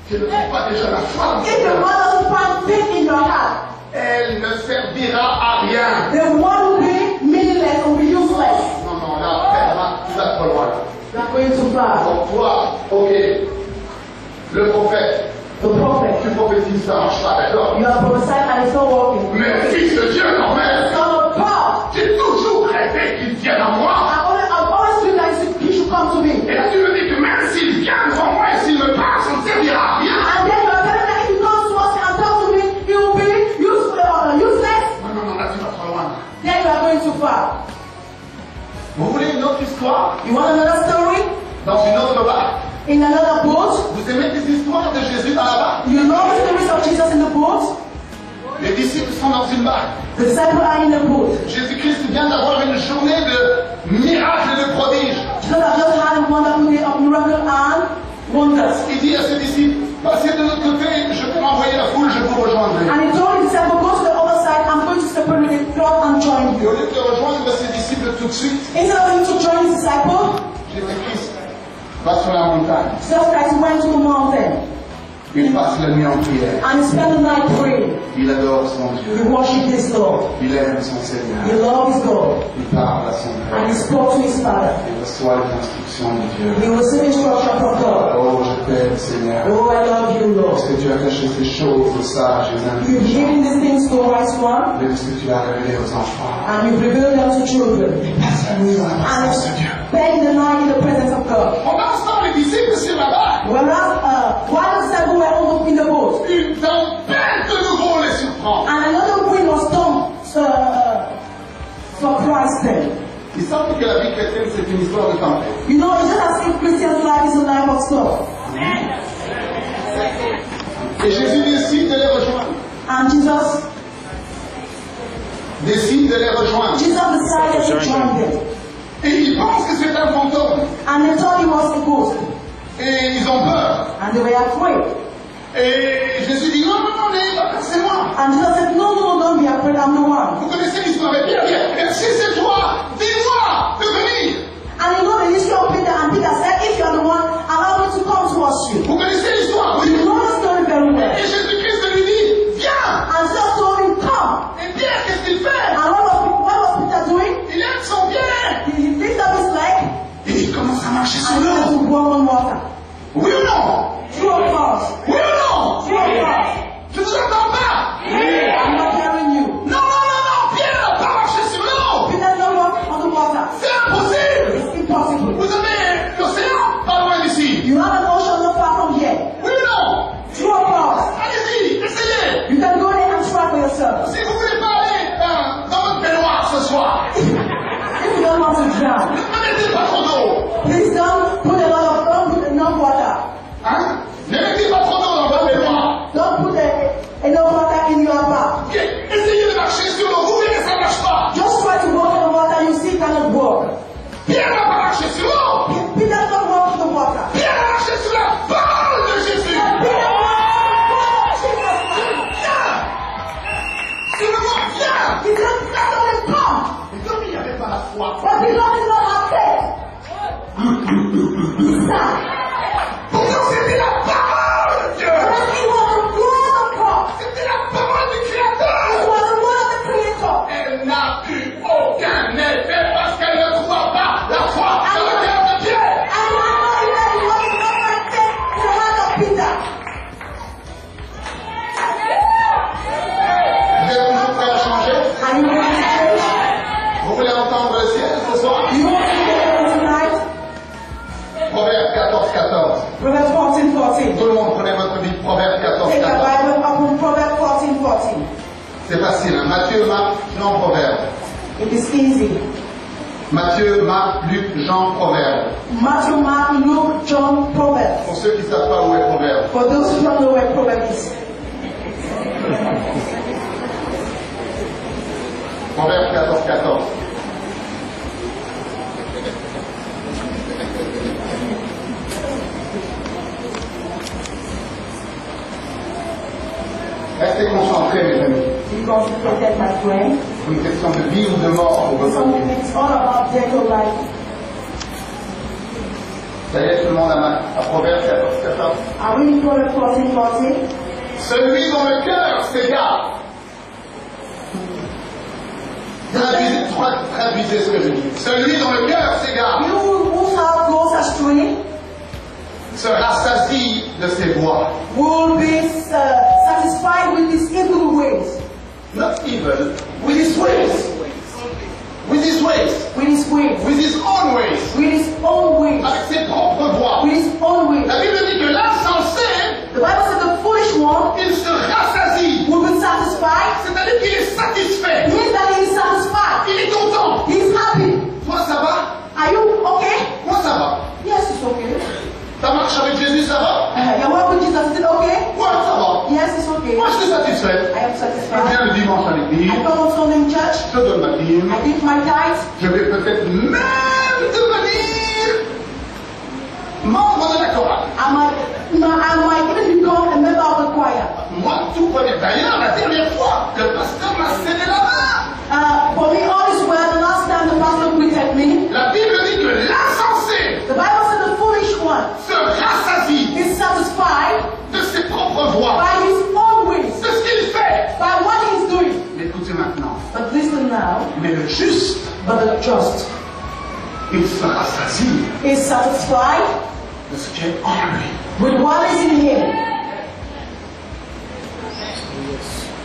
Qu'il ne trouve pas déjà la foi en If the toi, word doesn't find faith in your heart, elle ne servira à rien. the word will be meaningless or be useless. Non, non, là, tu vas trop loin. You are going too far. Donc toi, ok, le prophète, The prophet, tu prophétises, ça marche pas, d'accord? you are prophesying and it's not working. Mais fils de Dieu, quand même, Son of God, j'ai toujours rêvé qu'il vienne à moi. I've always been like he should come to me. Et là, tu me dis que même s'il vient devant moi et s'il me parle, ça ne servira à rien. And then you are telling me that if he comes to us and talks to me, he will be useful or useless. Non, non, non, là, tu vas trop loin. Then you are going too far. Vous voulez une autre histoire? You want another story? Dans une autre barque. In another boat? Vous aimez les histoires de Jésus dans la barque? You know the stories of Jesus in the boat? Les disciples sont dans une barque. The disciples are in the boat. Jésus-Christ vient d'avoir une journée de miracles et de prodiges. Jesus has just had a wonderful day of miracle and wonders. Il dit à ses disciples, passez de l'autre côté, je vais m'envoyer la foule, je vous rejoindrai. And he told his disciples, go to the other side, I'm going to separate the flock and join Et you. au lieu de rejoindre ses disciples tout de suite, Instead of him to join his disciples, Jésus-Christ va sur la montagne. Jesus Christ went to the mountain Il passe la nuit en prière. and he spent the night praying. Il adore son Dieu. He worshipped his Lord. Il aime son He Seigneur. loved his God. Il parle à son And he Père. spoke to his Father. Il reçoit les instructions de Dieu. He received instruction from God. Oh, je t'aime, Seigneur. Oh, I love you, Lord. Parce que tu as caché ces choses aux sages et aux You've intelligents. given these things to the wise one, Mais parce que tu as révélé aux enfants. and you've revealed them to children. Passe la nuit dans la And présence de Dieu. spend the night in the presence of God. Pendant ce temps, les disciples sur la barque, Whereas, while the disciples were all in the boat, une tempête de nouveau les surprend. and another wind was storm for Christ then. Il semble que la vie chrétienne, c'est une histoire de tempête. You know, it's just as if Christian's life is a life of storm. Et Jésus décide de les rejoindre. And Jesus Décide de les rejoindre. decided to join them. Et ils pensent que c'est un fantôme. And they thought he was a ghost. Et ils ont peur. And they were afraid. Et Jésus dit, non, non, non, n'ayez pas peur, c'est moi. And Jesus said, no, no, don't be afraid, I'm the one. Vous connaissez l'histoire, mais bien, bien. Et si c'est toi, dis-moi de venir. And you know the history of Peter, and Peter said, if you are the one, allow me to come towards you. Vous connaissez l'histoire, You oui. know the story very well. Et Jésus-Christ lui dit, viens. And Jesus told him, come. Et Pierre, qu'est-ce qu'il fait? And what was Peter doing? Il aime son bien. He lifted up his leg Et il commence à marcher sur and he l'eau. started to walk on water. Oui ou non? True or false? Oui ou non? True or false? Je vous entends pas. I'm not hearing you. Non, non, non, non, Pierre n'a pas marché sur l'eau. Peter did not walk on the water. C'est impossible. It's impossible. Vous avez l'océan pas loin d'ici. You have an ocean not far from here. Oui ou non? True or false? Allez-y, essayez. You can go there and try for yourself. Si vous voulez pas aller dans votre baignoire ce soir, If you don't want to drown, ne mettez pas trop d'eau. please don't put enough water. Hein? Ne mettez pas trop d'eau dans votre baignoire. Don't put enough water in your bath. Essayez de marcher sur l'eau. Vous verrez, ça ne marche pas. Just try to walk on the water, you see it cannot walk. Pierre n'a pas marché sur l'eau. Peter did not walk on the water. Pierre a marché sur la parole de Jésus. Peter walked on the water. Viens. Sur le mot, viens. He said, that's all it come. Et comme il n'y avait pas la foi, But Peter did not have faith. He sat. pourtant c'était la parole de Dieu. And it was the word of God. C'était la parole du It Créateur. was the word of the Creator. Elle n'a eu aucun effet parce qu'elle ne croit pas la foi dans le cœur de Pierre. And I know that it was not my faith in the heart of Peter. Vous êtes toujours prêts à changer? Are you ready to change? Vous voulez entendre le ciel ce soir? You want to hear tonight? Proverbe 14, Matthieu, Marc, Jean, Proverbe. It is easy. Matthieu, Marc, Luc, Jean, Proverbe. Matthew, Mark, Luke, John, Proverbs. Pour ceux qui ne savent pas où est Proverbe. For those who don't know where Proverbs is. Proverbe 14, 14. Restez concentrés, mes amis. You concentrated, my friend. C'est une question de vie ou de mort pour votre vie. It's all about death or life. Ça y est, tout le monde à Proverbe 14, 14. Are we in Proverbs 14, 14? Celui dont le cœur s'égare. Traduisez ce que je dis. Celui dont le cœur s'égare You whose heart goes astray se rassasie de ses voies. will be satisfied with his evil ways. Not evil, with his ways. With his ways. With his ways. With his own ways. With his own ways. Avec ses propres voies. With his own ways. La Bible dit que l'insensé, The Bible says the foolish one il se rassasie. will be satisfied. C'est-à-dire qu'il est satisfait. It means that he is satisfied. Il est content. He is happy. Toi, ça va? Are you okay? Moi, ça va. Yes, it's okay. Ta marche avec Jésus, ça va? Your walk with Jesus, is it okay? Moi, ça va. Yes, it's okay. Moi, je suis satisfait. I am Je satisfied. viens le dimanche à l'église. I come on Sunday in church. Je donne ma dîme. I give my tithes. Je vais peut-être même devenir membre de la chorale. I might even become a member of the choir. Moi, tout va bien. D'ailleurs, la dernière fois, le pasteur m'a serré la main. For me, all is well. The last time the pastor greeted me, La Bible dit que l'insensé the Bible said the foolish one se rassasie is satisfied de ses propres voies, by his own ways, de ce qu'il fait. by what he is doing. Mais écoutez maintenant. But listen now, Mais le juste, but the just il se rassasie is satisfied de ce qui est en lui. with what is in him.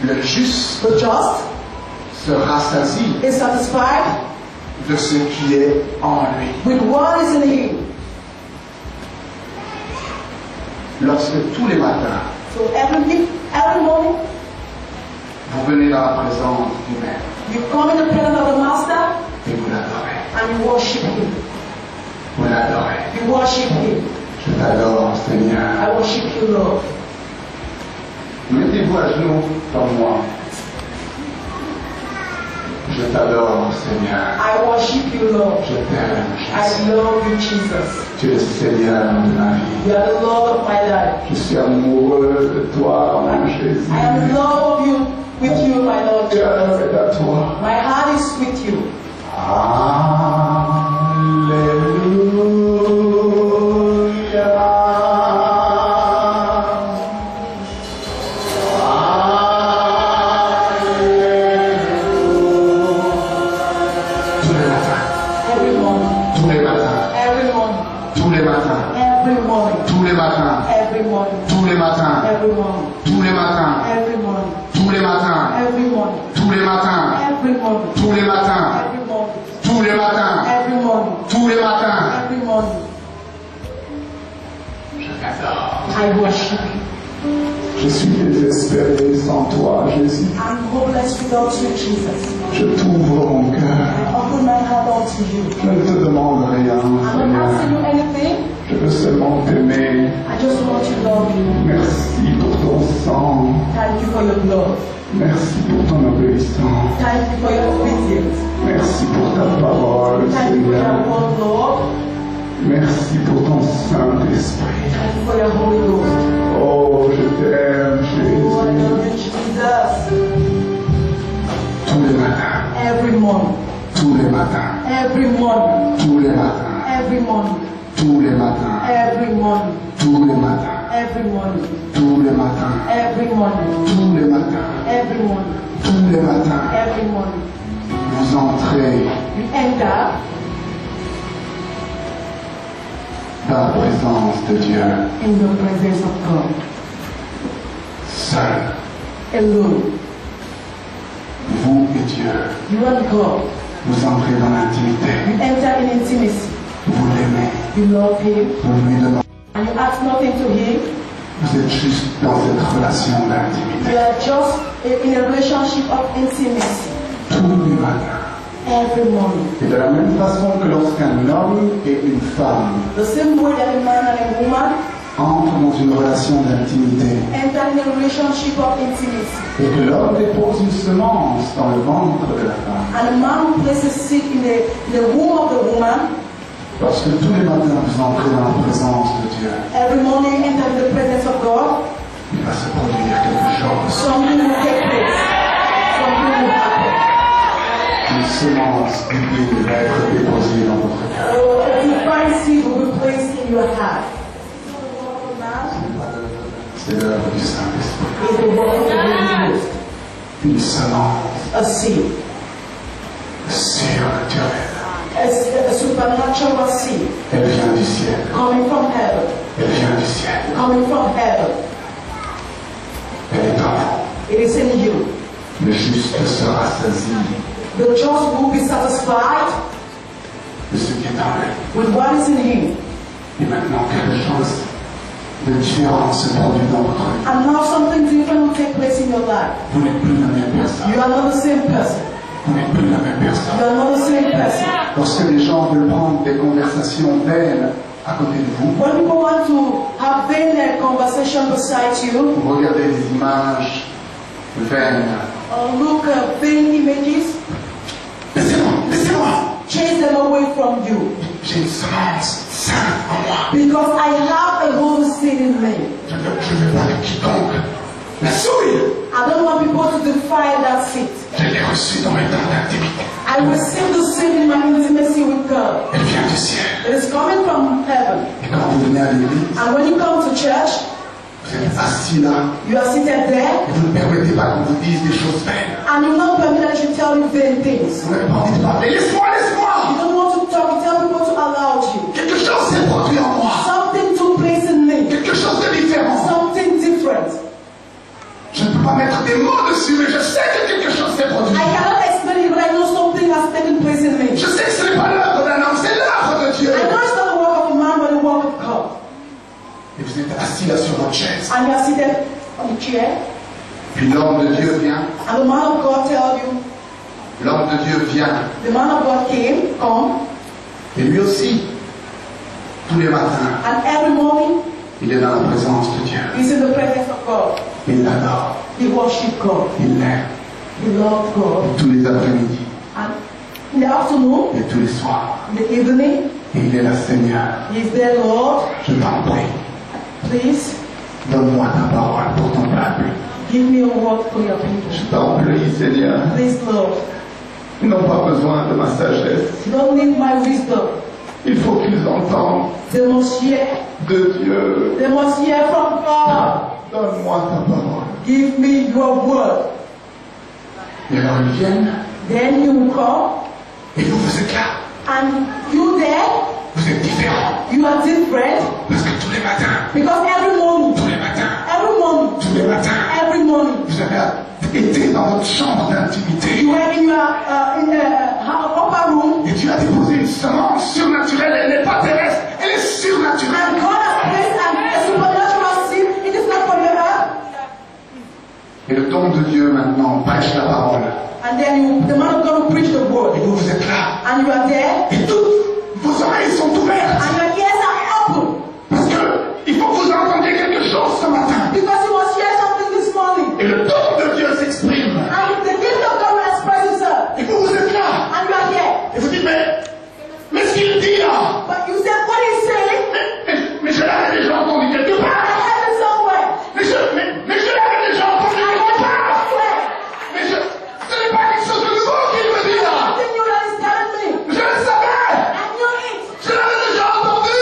Le juste The just se rassasie is satisfied de ce qui est en lui. with what is in him. Lorsque tous les matins, So every morning, vous venez dans la présence du Maître you come in the presence of the Master et vous l'adorez. and you worship him. Vous l'adorez. You worship him. Je t'adore, Seigneur. I worship you, Lord. Mettez-vous à genoux comme moi. Je t'adore, Seigneur. I worship you, Lord. Je t'aime, Jésus. I love you, Jesus. Tu es le Seigneur de ma vie. You are the Lord of my life. Je suis amoureux de toi, mon Jésus. I am in love with you, my Lord Cœur Jesus. est à toi. My heart is with you. Every morning, Tous les matins, every morning, tous les matins, every morning, tous les matins, every morning, tous les matins, every morning, tous les matins, every morning, tous les matins, every morning, tous les matins, every morning, tous les matins, every morning, tous les matins, every morning, tous les matins. every morning. Je t'adore. I worship you. Je suis désespéré sans toi, Jésus. I'm hopeless without you, Jesus. Je t'ouvre mon cœur. I open my heart unto you. Je ne te demande rien, I'm not asking Seigneur. you anything. Je veux seulement t'aimer. I just want to love you. Merci pour ton sang. Thank you for your love. Merci pour ton obéissance. Thank you for your obedience. Merci pour ta parole, Thank you for your Seigneur. word, Lord. Merci pour ton Saint-Esprit. Thank you for your Holy Ghost. Oh, je t'aime, Oh, I Jésus. love you, Jesus. Tous les matins, Every morning, tous les matins, every morning, tous les matins, every morning, tous les matins, every morning, tous les matins, every morning, tous les matins, every morning, tous les matins, every morning, tous les matins, every morning. vous entrez You enter dans la présence de Dieu, in the presence of God, seul, alone. vous et Dieu. You and God. Vous entrez dans l'intimité, You enter in intimacy. vous l'aimez, You love Him, vous lui demandez and you ask nothing to Him. Vous êtes juste dans cette relation d'intimité. You are just in a relationship of intimacy. Tous les matins. Every morning. Et de la même façon que lorsqu'un homme et une femme The same way that a man and a woman entrent dans une relation d'intimité enter in a relationship of intimacy. et que l'homme dépose une semence dans le ventre de la femme. And a man places seed in the womb of the woman. Lorsque tous les matins vous entrez dans la présence de Dieu, Every morning enter in the presence of God. il va se produire quelque chose. Something will take place. Something will happen. Une semence divine va être déposée dans votre cœur. A divine seed will be placed in your heart. C'est de l'œuvre du Saint-Esprit. Is the work of the Holy Ghost. Une semence A seed. surnaturelle. A supernatural seed. Elle vient du ciel. Coming from heaven. Elle vient du ciel. Coming from heaven. Elle est en vous. It is in you. Le juste sera saisi The just will be satisfied de ce qui est en lui. with what is in him. Et maintenant, quelque chose de différent se produit dans votre vie. And now something different will take place in your life. Vous n'êtes plus la même personne. You are not the same person. Vous n'êtes plus la même personne. You are not the same person. Lorsque les gens veulent prendre des conversations vaines à côté de vous, When people want to have vain conversation beside you, vous regardez des images vaines. or look at vain images, Laissez-moi, laissez-moi. chase them away from you. J'ai une semence sainte en moi. Because I have a holy seed in me. Je ne veux pas que quiconque la souille. I don't want people to defile that seed. Je l'ai reçue dans mes temps d'intimité. I receive the seed in my intimacy with God. Elle vient du ciel. It is coming from heaven. Et quand vous venez à l'église, And when you come to church, vous êtes assis là you are seated there, et vous ne permettez pas qu'on vous dise des choses vaines. and you not permit that you tell you vain things. Vous n'avez pas envie de parler. Laisse-moi, laisse-moi. You don't want to talk, you tell people to allow you. Quelque chose s'est produit en moi. Something took place in me. Quelque chose de différent. Something different. Je ne peux pas mettre des mots dessus, mais je sais que quelque chose s'est produit. I cannot explain it, but I know something has taken place in me. Je sais que ce n'est pas l'œuvre d'un homme, c'est l'œuvre de Dieu. I know it's not the work of a man, but the work of God. Et vous êtes assis là sur votre chaise. And you are seated on the chair, Puis l'homme de Dieu vient. and the man of God tells you, L'homme de Dieu vient. the man of God came, come, Et lui aussi, tous les matins, and every morning il est dans la présence de Dieu. he's in the presence of God. Il l'adore. He worship God. Il l'aime. He loves God. Tous les après-midi And in the afternoon, et tous les soirs. in the evening, Et il est là, Seigneur. he's there, Lord. Je t'en prie. Please Donne-moi ta parole pour ton peuple. give me a word for your people. Je t'en prie, Seigneur. Please, Lord. Ils n'ont pas besoin de ma sagesse. You don't need my wisdom. Il faut qu'ils entendent They must hear. de Dieu. They must hear from God. Donne-moi ta parole. Give me your word. Et alors ils viennent Then you will come, et vous, vous êtes là. and you there, Vous êtes différents. you are different. Parce que tous les matins, Because every morning, tous les matins, tous every morning, vous avez été dans votre chambre d'intimité. you were in your upper room, Et Dieu a déposé une semence surnaturelle. Elle n'est pas terrestre, elle est and surnaturelle. God has placed a supernatural seed. It is not from your earth. Et le don de Dieu maintenant prêche la parole. And then the man of God will preach the word. Et vous, vous êtes là. And you are there, Et toutes vos oreilles sont ouvertes. and your ears are open. Parce que il faut que vous entendiez quelque chose ce matin. Because you must hear something this morning. Et le don de Dieu s'exprime. And the gift of God will express itself. Et vous, vous êtes là. And you are here. Et vous dites, mais ce qu'il dit là, But you said, what he's saying, mais je l'avais déjà entendu quelque I part. heard it somewhere. Mais je l'avais déjà entendu I quelque heard it part. somewhere. Mais ce n'est pas quelque chose de nouveau qu'il me dit là. Something new that is telling me. Je le savais. I knew it. Je l'avais déjà entendu.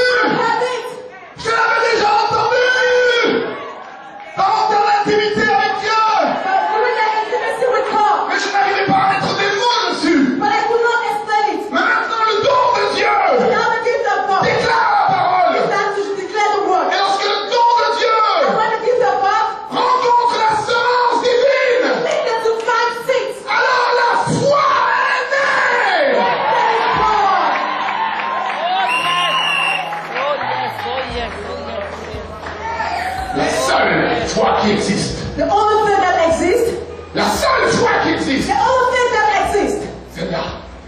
seule foi qui existe. The only faith that exists, La seule foi qui existe, the only faith that exists, c'est là.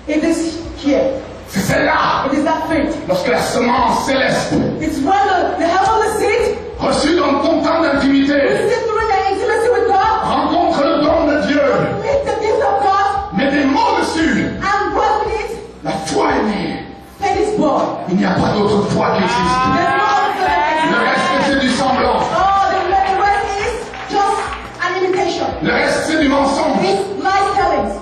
it is here. C'est celle-là. It is that faith. Lorsque la semence céleste, It's when the heavenly seed, reçue dans ton temps d'intimité, received through the intimacy with God, rencontre le don de Dieu, meet the gift of God, met des mots dessus. and what with it, La foi est née. faith is born. Il n'y a pas d'autre foi qui existe. There's no other faith. Le reste, c'est du semblant. Oh, the rest is just an imitation. Le reste, c'est du mensonge. It's lies tellings.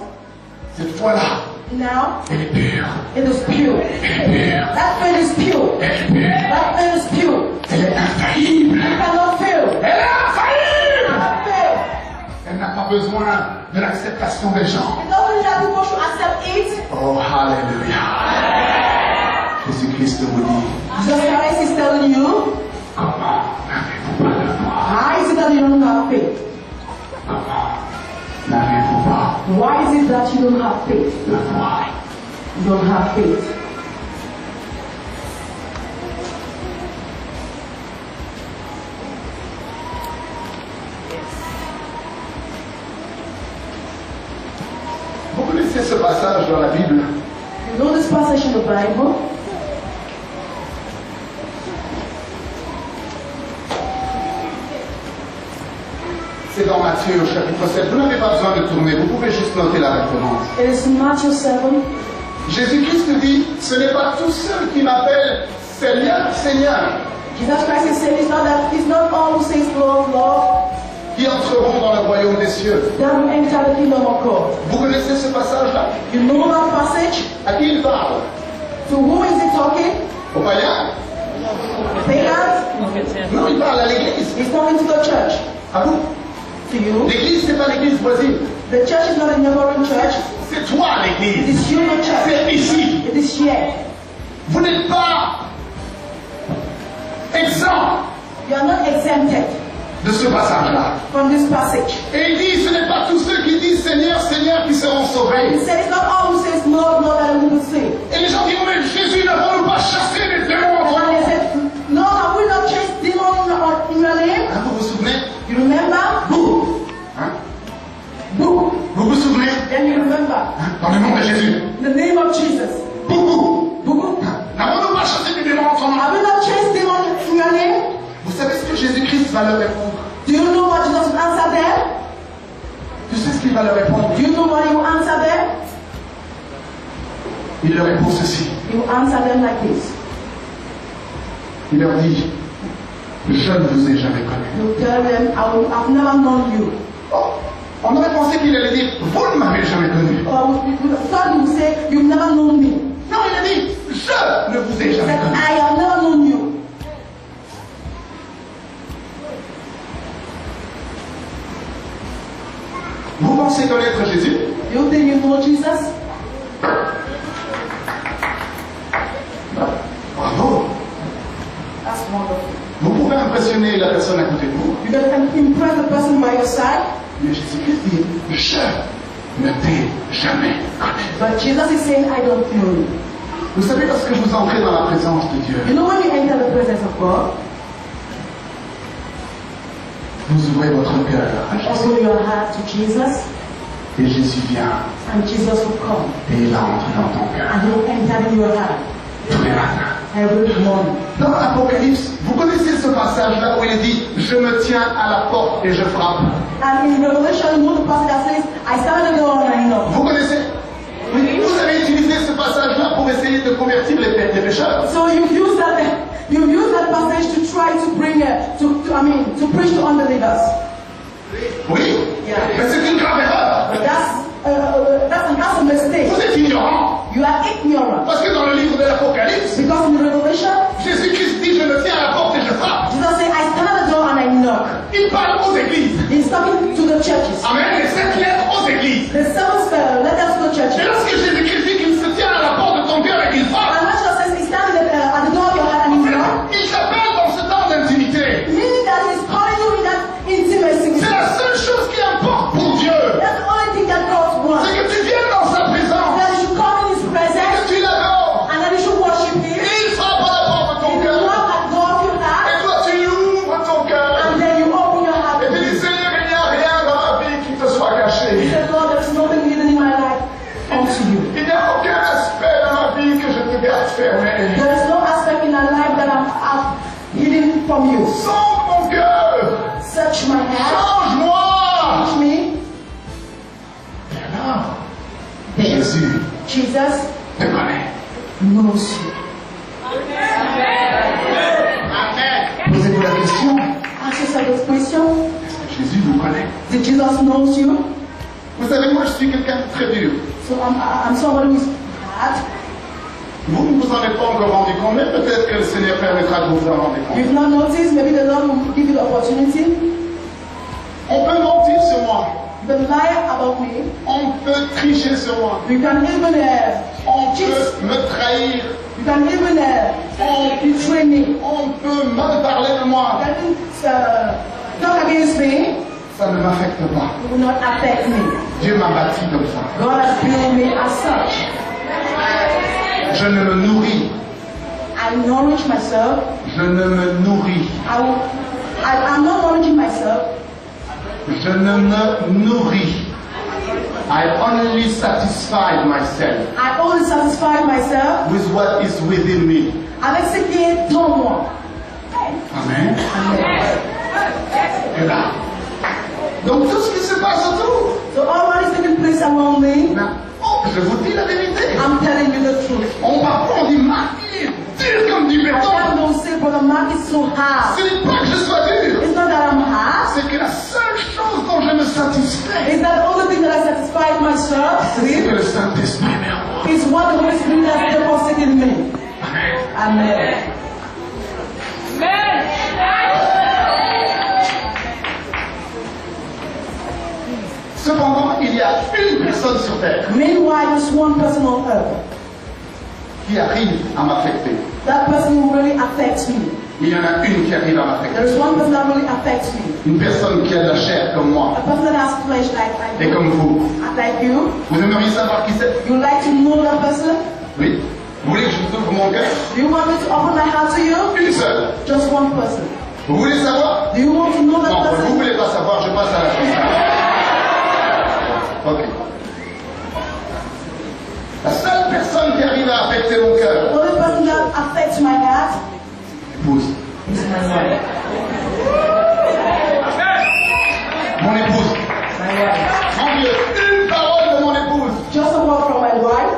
Cette foi-là, Now, elle est pure. it is pure. Elle est pure. That faith is pure. Elle est pure. That faith is pure. Elle est infaillible. You cannot fail. Elle est infaillible. Cannot fail. Elle n'a pas besoin de l'acceptation des gens. It doesn't mean that people should accept it. Oh, alléluia. Jésus-Christ vous dit, Jesus Christ is telling you, comment n'avez-vous pas de foi? why is it that you don't have faith? Comment n'avez-vous pas Why is it that you don't have faith? de foi? You don't have faith. Vous connaissez ce passage dans la Bible? You know this passage in the Bible? C'est dans Matthieu au chapitre 7. Vous n'avez pas besoin de tourner, vous pouvez juste noter la référence. It is Matthew 7. Jésus-Christ dit, ce n'est pas tous ceux qui m'appellent Seigneur, Seigneur, Jesus Christ is saying it's not all who says Lord, Lord, qui entreront dans le royaume des cieux. that will enter the kingdom of God. Vous connaissez ce passage-là? You know that passage? À qui il parle? To who is he talking? Aux païens? Pagans? Non, il parle à l'église. He's talking to the church. À vous? To you. L'église, c'est pas l'église voisine. The church is not a neighboring church. C'est toi It l'église. is you, the church. C'est ici. It is here. Vous n'êtes pas exempt You are not exempted de ce passage-là. from this passage. Et il dit, ce n'est pas tous ceux qui disent Seigneur, Seigneur qui seront He sauvés. said it's not all who says Lord, Lord that will be saved. Et les gens diront, mais Jésus, n'avons-nous pas chassé les démons en ton And nom? they said, no, have we not chased demons in your name? Hein, vous vous souvenez? You remember? Vous. Hein? Boo. Vous vous souvenez? Then you remember. Hein? Dans le nom de Jésus. In the name of Jesus. Beaucoup. Boo. N'avons-nous pas chassé les démons en ton nom? Have we not chased demons in your name? Vous savez ce que Jésus-Christ va leur répondre? Do you know what Jesus will answer them? Tu sais ce qu'il va leur répondre? Do you know what he will answer them? Il leur répond ceci. He will answer them like this. Il leur dit, je ne vous ai jamais connu. He will tell them, I've never known you. Oh, on aurait pensé qu'il allait dire, vous ne m'avez jamais connu. Or God will say, you've never known me. Non, il a dit, je ne vous ai He jamais said, connu. I have never known you. Vous pensez connaître Jésus? Do you think you know Jesus? Bravo. That's wonderful. Vous pouvez impressionner la personne à côté de vous. You can impress the person by your side, Mais Jésus-Christ dit, je ne t'ai jamais connu. but Jesus is saying, I don't know you. Vous savez, lorsque vous entrez dans la présence de Dieu, You know when you enter the presence of God, vous ouvrez votre cœur à you Jésus. open your heart to Jesus, Et Jésus vient and Jesus will come, et il entre dans ton cœur and he will enter in your heart tous les matins. every morning. Dans l'Apocalypse, vous connaissez ce passage-là où il dit, je me tiens à la porte et je frappe. And in Revelation, you know the passage that says, I stand at the door and I knock. Vous connaissez? Vous avez utilisé ce passage-là pour essayer de convertir les pécheurs. So you've used that passage to try to bring, to preach to unbelievers. Oui, Yeah. mais c'est une grave erreur. But that's a mistake. Vous êtes ignorants. You are ignorant. Parce que dans le livre de l'Apocalypse, Because in Revelation, Jésus-Christ dit, je me tiens à la porte et je frappe. Jesus said, I stand at the door and I knock. Il parle aux églises. He's talking to the churches. Amen. Les 7 lettres aux églises. The seven letters to the Et churches. lorsque Jésus-Christ dit qu'il se tient à la porte de ton cœur et qu'il frappe, And when Jesus says he stands at the door of your heart and he knock, il s'appelle dans ce temps d'intimité. meaning that he's calling you in that intimacy with C'est you. la seule chose qui importe pour Dieu. That's the only thing that God wants. C'est que tu viennes dans sa présence. That you should come in his Et presence que tu l'adores. and that you should worship Et him. il frappe à la porte de ton You cœur. knock at the door of your heart Et toi tu ouvres ton cœur. and then you open your fermé. There is no aspect in our life that I'm hidden from you. Sonde mon cœur. Search my heart. Change-moi. Teach me. Et alors, Jésus Jesus te connaît. knows you. Posez-vous la question. Ask yourself this question. Jésus vous connaît. Did Jesus knows you? Vous savez, moi je suis quelqu'un de très dur. So I'm somebody who's hard. Vous ne vous en êtes pas encore rendu compte, mais peut-être que le Seigneur permettra de vous en rendre compte. You've not noticed, maybe the Lord will give you the opportunity. On peut mentir sur moi. You can lie about me. On peut tricher sur moi. You can even On cheat. peut me trahir. You can even betray me. On peut mal parler de moi. You can talk against me. Ça ne m'affecte pas. It will not affect me. Dieu m'a bâti comme ça. God has built me as such. Je ne me nourris. I nourish myself. Je ne me nourris. I'm not nourishing myself. Je ne me nourris. I only satisfy myself I only satisfy myself with what is within me. avec ce qui est dans moi. Amen. Et là. Donc tout ce qui se passe autour. So all what is taking place around me, Je vous dis la vérité. I'm telling you the truth. On dit Marc, il est dur comme du béton. I don't say, Brother Mark is so hard. Ce n'est pas que je sois dur. It's not that I'm hard. C'est que la seule chose dont je me satisfais, It's that the only thing that I satisfy myself c'est que with le Saint-Esprit met en moi. is what the Holy Spirit has deposited in me. Amen. Amen. Cependant, il y a une personne sur terre Meanwhile, there's one person on earth. qui arrive à m'affecter. That person who really affects me. Il y en a une qui arrive à m'affecter. There is one person that really affects me. Une personne qui a de la chair comme moi A person that has flesh et like comme vous. you. Vous aimeriez savoir qui c'est? You like to know that person? Oui. Vous voulez que je vous ouvre mon cœur? Do you want me to open my heart to you? Une seule. Just one person. Vous voulez savoir? Do you want to know that Non, vous ne person? voulez pas savoir, je passe à la chose. Ok. La seule personne qui arrive à affecter mon The cœur, only person that affects my heart épouse. is my wife. Mon épouse. My wife. Mon Dieu, une parole de mon épouse. Just a word from my wife.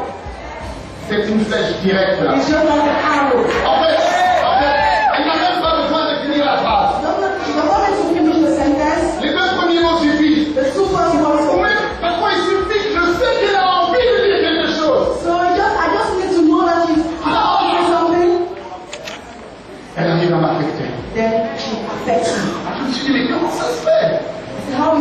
C'est une flèche directe là. It's just like an arrow. En fait, elle n'a même pas besoin de finir la phrase. The moment to finish the sentence, Les deux premiers mots suffisent. the two first words. Oui, parfois il suffit que je sais qu'elle a envie de dire quelque chose. So I just need to know that she's about to say something. Elle arrive à m'affecter. Then she affects me. Je me suis dit, mais comment ça se fait? How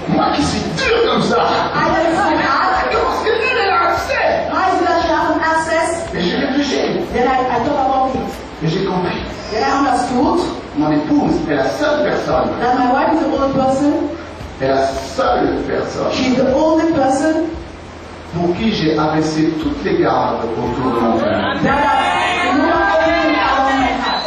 Moi qui suis dur comme ça. I get so hard. Comment est-ce qu'elle a accès? How is it that she has access? Et j'ai réfléchi. Then I thought about it. Et j'ai compris. Then I understood Mon épouse est la seule personne. that my wife is the only person. Est la seule personne She's the only person pour qui j'ai abaissé toutes les gardes autour de mon cœur. that I know everything around my heart.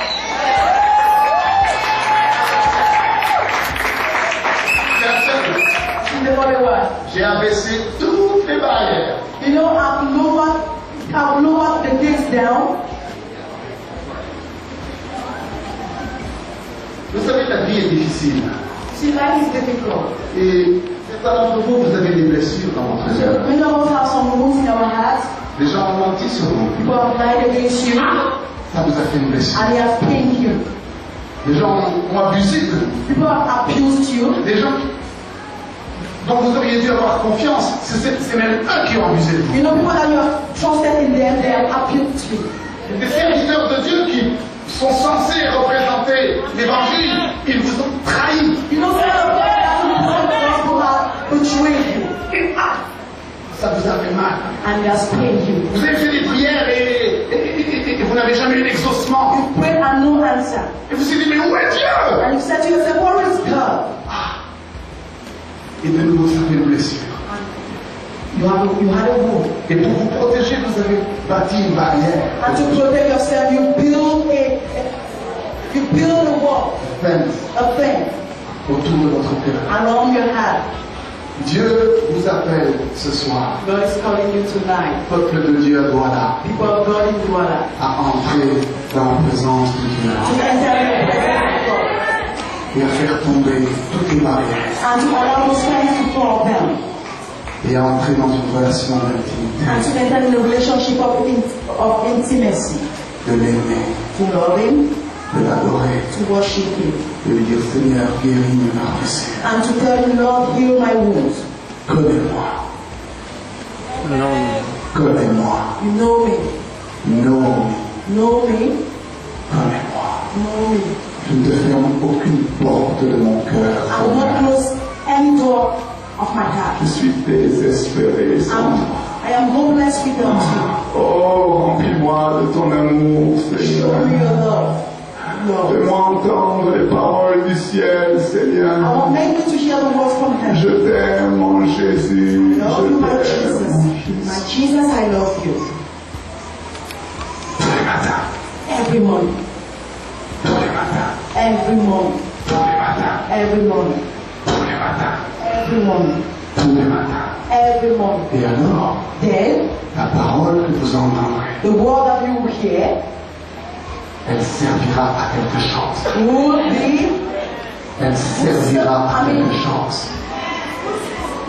C'est la seule. She's the only one. J'ai abaissé toutes les barrières. You know, I've lowered the gates down. Vous savez, la vie est difficile. See, life is difficult. Et certains d'entre vous, vous avez des blessures dans votre So cœur. many of us have some wounds in our hearts. Les gens ont menti sur vous. People have lied against you, Ça vous a fait une blessure. and they have pained you. Les gens ont abusé de vous. People have abused you. Des gens dont vous auriez dû avoir confiance, c'est même eux qui ont abusé de vous. You know, people that you have trusted in them, they have abused you. Des serviteurs de Dieu qui sont censés représenter l'évangile, ils vous ont trahi. You know, some of them that people have betrayed you, Et ça vous a fait mal. and they have pained you. Vous avez fait des prières et vous n'avez jamais eu l'exaucement. You prayed and no answer. Et vous vous êtes dit, mais où est Dieu? And you said to yourself, where is God? Et de nouveau, ça fait une blessure. You had a wound. Et pour vous protéger, vous avez bâti une barrière. And to protect yourself, you build a wall, Fence a fence autour de votre cœur. around your heart. Dieu vous appelle ce soir, God is calling you tonight. peuple de Dieu à Douala, People of God in Douala. à entrer dans la présence de Dieu To enter in the presence of God. et à faire tomber toutes les barrières And to allow those friends to fall down. et à entrer dans une relation d'intimité, And to enter in a relationship of intimacy. de l'aimer, To love Him, de l'adorer, to worship Him. de lui dire Seigneur, guéris mes blessures, And to tell Him, Lord, heal my wounds. connais-moi, connais-moi, You know me. know Know me. connais-moi. Know me. Je ne te ferme aucune porte de mon cœur. I will not close any door of my heart. Je suis désespéré sans toi. I am hopeless without you. Oh, remplis-moi de ton amour, Show Seigneur. me your love. Lord. Fais-moi entendre les paroles du ciel, I Seigneur. want make me to hear the words from heaven. Je t'aime, mon Jésus. Love you, my Je Jesus. t'aime, mon Jésus. My Jesus, I love you. Tous les matins, Every morning. tous les matins, Every morning. tous les matins, Every morning. tous les matins, Every morning. tous les matins. Every morning. Et alors, Then, la parole que vous entendrez, the word that you will hear elle servira à quelque chose. will be Elle servira à quelque chose.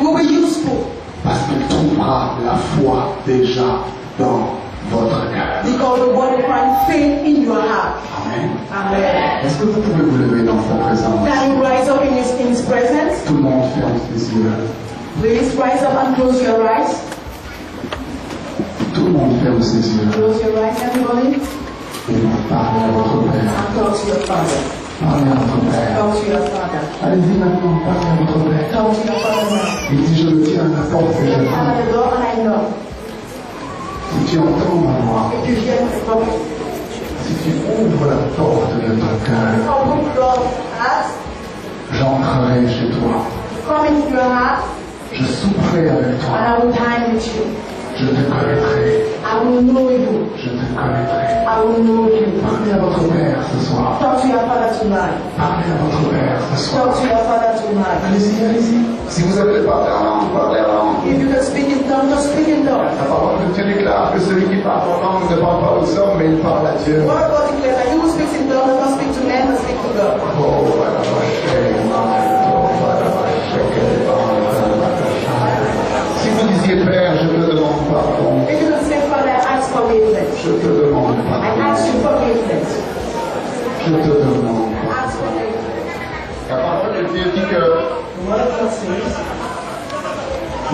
will be useful Parce qu'elle trouvera la foi déjà dans votre cœur. because the word will find faith in your heart. Amen. Amen. Est-ce que vous pouvez vous lever dans sa présence? Can you rise up in His presence? Tout le monde ferme ses yeux. Please rise up and close your eyes. Tout le monde ferme ses yeux. Close your eyes, everybody, Et vous parlez à votre Père. and talk to your Father. Parlez à votre Père. Talk to your Father. Allez-y maintenant, parlez à votre Père. Talk to your Father now. Il dit, je me tiens à la porte et I'm j'attends. at the door and I knock. Si tu entends ma voix, If you hear me talking, si tu ouvres la porte de ton cœur, open your heart, j'entrerai chez toi. come into your heart, Je souperai avec and toi. I will dine with you. Je te connaîtrai. I will know you. Je te connaîtrai. I will know you. Parlez à votre Père ce soir. Talk to your Father tonight. Parlez à votre Père ce soir. Talk to your Father tonight. Allez-y, allez-y. Si vous avez parlé en langue, parlez en langue. If you can speak in tongues, just speak in tongues. La parole de Dieu déclare que celui qui parle en langue ne parle pas aux hommes, mais il parle à Dieu. What God declares that you will speak in tongues, and not speak to men, but speak to God. Oh, voilà, si vous disiez Père, je te demande pardon. If you can say, Father, I ask forgiveness. Je te demande I pardon. ask you forgiveness. Je te demande. Ask forgiveness. La parole de Dieu dit que The word of God says,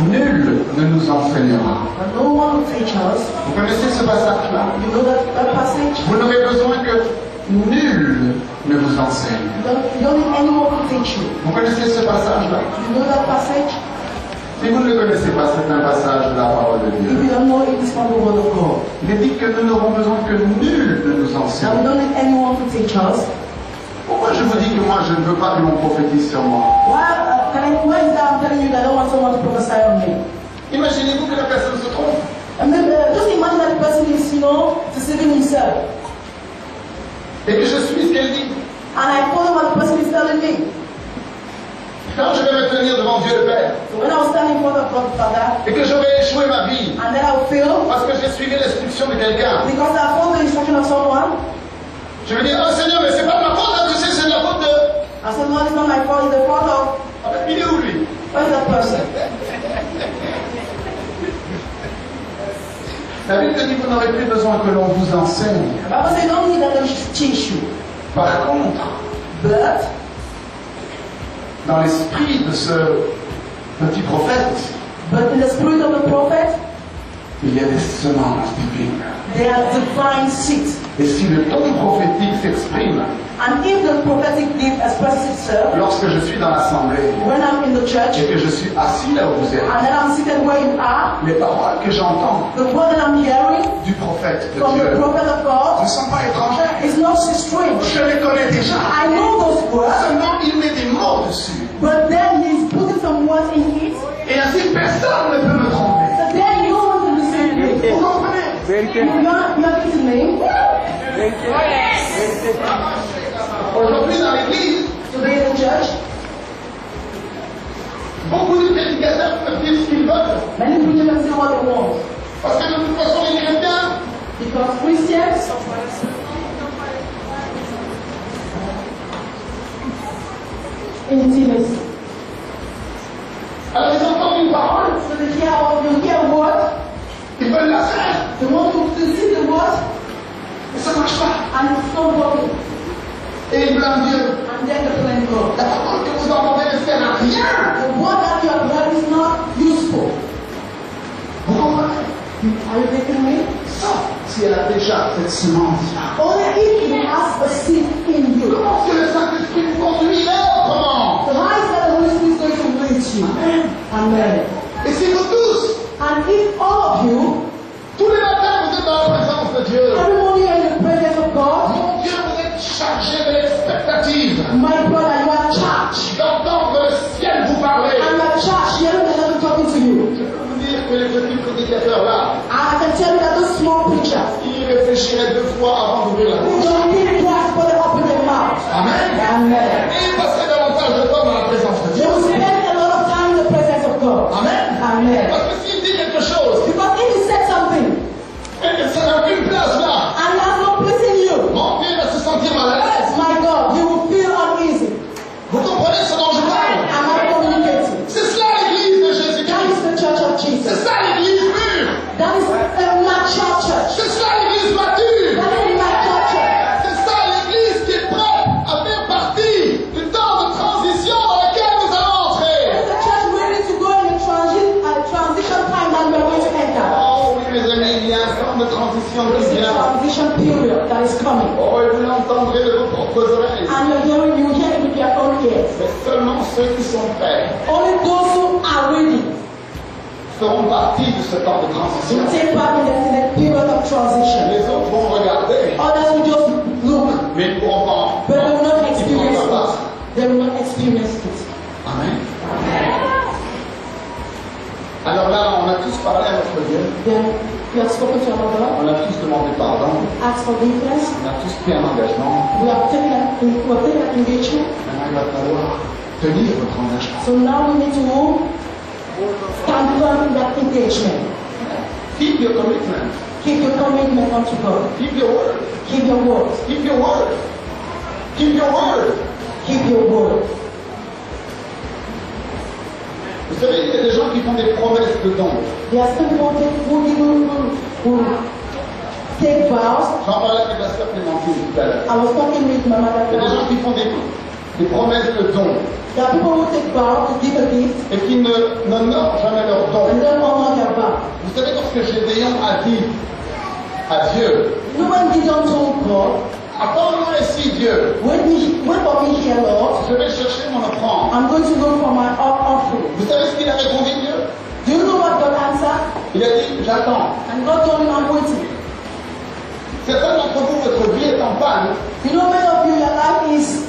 nul ne nous enseignera. and no one will teach us. Vous connaissez ce passage-là? You know that passage? Vous n'aurez besoin que nul ne vous enseigne. You don't need anyone to teach you. Vous connaissez ce passage-là? You know that passage? Si vous ne le connaissez pas, c'est un passage de la parole de If Dieu. you don't know it, it's from the word of God. Il est dit que nous n'aurons besoin que nul ne nous Now we enseigne. don't need anyone to teach us. Pourquoi je vous dis que moi je ne veux pas que l'on prophétise sur moi? Why is that I'm telling you that I don't want someone to prophesy on me? Imaginez-vous que la personne se trompe. And then, just imagine that the person is, deceiving himself. Et que je suis ce qu'elle dit. And I follow what the person is telling me. Quand je vais me tenir devant Dieu le Père So when I was standing in front of God the Father, et que j'aurais échoué ma vie and then I would fail parce que j'ai suivi l'instruction de quelqu'un, because I followed the instruction of someone, je vais dire, oh Seigneur, mais c'est pas ma faute, là, tu sais, c'est la faute de... I said, Lord, it's not my fault, it's the fault of, Ah, ben, il est où lui? where is that person? La Bible dit que vous n'aurez plus besoin que l'on vous enseigne. The Bible says, don't need that to teach you. Par contre, But, dans l'esprit de ce petit prophète, in the spirit of the prophet, il y a des semences divines. they are divine seeds. Et si le ton prophétique s'exprime And if the prophetic gift expresses itself, lorsque je suis dans l'assemblée when I'm in the church, et que je suis assis là où vous êtes, and then I'm seated where you are, les paroles que j'entends the word that I'm hearing du prophète de from the Dieu prophet of ne God sont pas étrangères. is not strange. Je les connais déjà. I know those words, Seulement, il met des mots dessus. but then he's putting some words in it, Et ainsi, personne ne peut me tromper. so then you want to listen to me. Vous comprenez? You're listening to me. Aujourd'hui, dans l'église, Today in the church, beaucoup de prédications peuvent dire ce qu'ils veulent. Many preachers can say what they want. Parce que de toute façon, les chrétiens, Because Christians, intimacy. alors ils entendent une parole, So they hear a word, ils veulent la faire, they want to see the word, mais ça ne marche pas. and it's not working. Et ils blâment Dieu. And then they blame God. La parole que vous entendez ne sert à rien. The word that you have heard is not useful. Vous comprenez? Are you taking me? Ça, si elle a déjà cette semence. Only if it has a seed in you. Comment est-ce que le Saint-Esprit vous conduit autrement? So how is that the Holy Spirit is going to lead you? Amen. Et si vous tous, And if all of you, tous les matins, vous êtes dans la présence de Dieu, every morning you're in the presence of God, mon Dieu, vous êtes chargé de l'expectative my brother, you are charged. d'entendre le ciel vous parler. And you are charged hearing the Lord talking to you. Je peux vous dire que les petits prédicateurs-là, And I can tell you that those small preachers, ils réfléchiraient 2 fois avant d'ouvrir la who bouche. don't think twice before they open their mouth. Amen. Amen. Et ils passeraient davantage de temps dans la présence de They Dieu. will spend a lot of time in the presence of God. Amen. Amen. Parce que s'il dit quelque chose, Because if he said something et ça n'a aucune place là, and he has no place in you, mon Dieu va se sentir mal à l'aise. my God, you will feel uneasy. Vous comprenez ce dont je parle? Am I communicating? C'est cela l'église de That Jésus-Christ. is the church of C'est Jesus. ça l'église mûre. That is a mature church. C'est ça l'église mature. That is a mature church. C'est ça l'église qui est prête à faire partie du temps de transition dans lequel nous allons entrer. It's a church ready to go in a transition time that we are going to enter. Oh oui mes amis, il y a un temps de transition qui It's a vient. transition period that is coming. Oh et vous l'entendrez de vos propres oreilles. And you hear it with your own ears. Mais seulement ceux qui sont prêts Only those who are ready feront partie de ce temps de transition. will take part in the period of transition. Les autres vont regarder, Others will just look, mais ils ne pourront pas. but they will not Ils experience pourront pas. it. They will not experience it. Amen. Alors là, on a tous parlé à notre Dieu. Then we have spoken to our God, On a tous demandé pardon. asked for forgiveness. On a tous pris un engagement. We have taken an engagement. Maintenant, il va falloir tenir votre engagement. So now we need to stand firm in that engagement. Keep your commitment. Keep your commitment unto God. Keep your word. Keep your word. Keep your word. Keep your word. Keep your word. Vous savez, il y a des gens qui font des promesses de dons. There are some people who take vows. J'en parlais avec la sœur Clémentine tout à l'heure. I was talking with my mother. Il y a des gens qui font des promesses de dons There are people who take vows to give a gift et qui n'honorent jamais leurs dons. and don't honor their vow. Vous savez, lorsque Gédéon a dit à Dieu, You know when Gideon told God, attends-moi ici, Dieu, wait for me here, Lord. je vais chercher mon offrande. I'm going to go for my offering. Vous savez ce qu'il a répondu, Dieu? Do you know what God answered? Il a dit, j'attends. And God told him, I'm waiting. Certains d'entre vous, votre vie est en panne. You know, many of you, your life is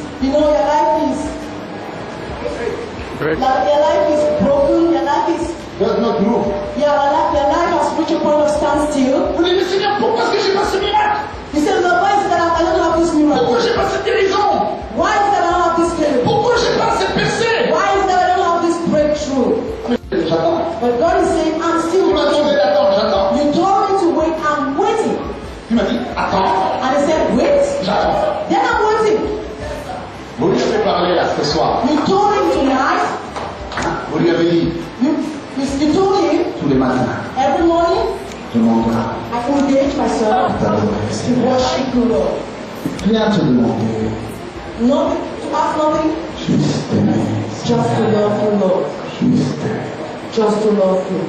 broken, your life is, Does not move. your life has reached a point of standstill. Vous dites, mais Seigneur, pourquoi est-ce que j'ai pas ce miracle? You say, Lord, why is it that I don't have this miracle? Pourquoi j'ai pas cette guérison? Why is it that I don't have this miracle? Pourquoi j'ai pas cette percée? Why is it that I don't have this breakthrough? J'attends. But God is saying, I'm Tu still m'as demandé waiting. d'attendre, j'attends. You told me to wait, I'm waiting. Tu m'as dit, attends, And I said, wait. j'attends. Then I'm waiting. Vous lui avez parlé là ce soir. You told him tonight, Vous lui avez dit, you told him tous les matins, every morning, demande-moi I engage myself to worship the Lord. Rien te demander, Nothing, to ask nothing, juste t'aimer. just to love the Lord. Juste Just to love Him.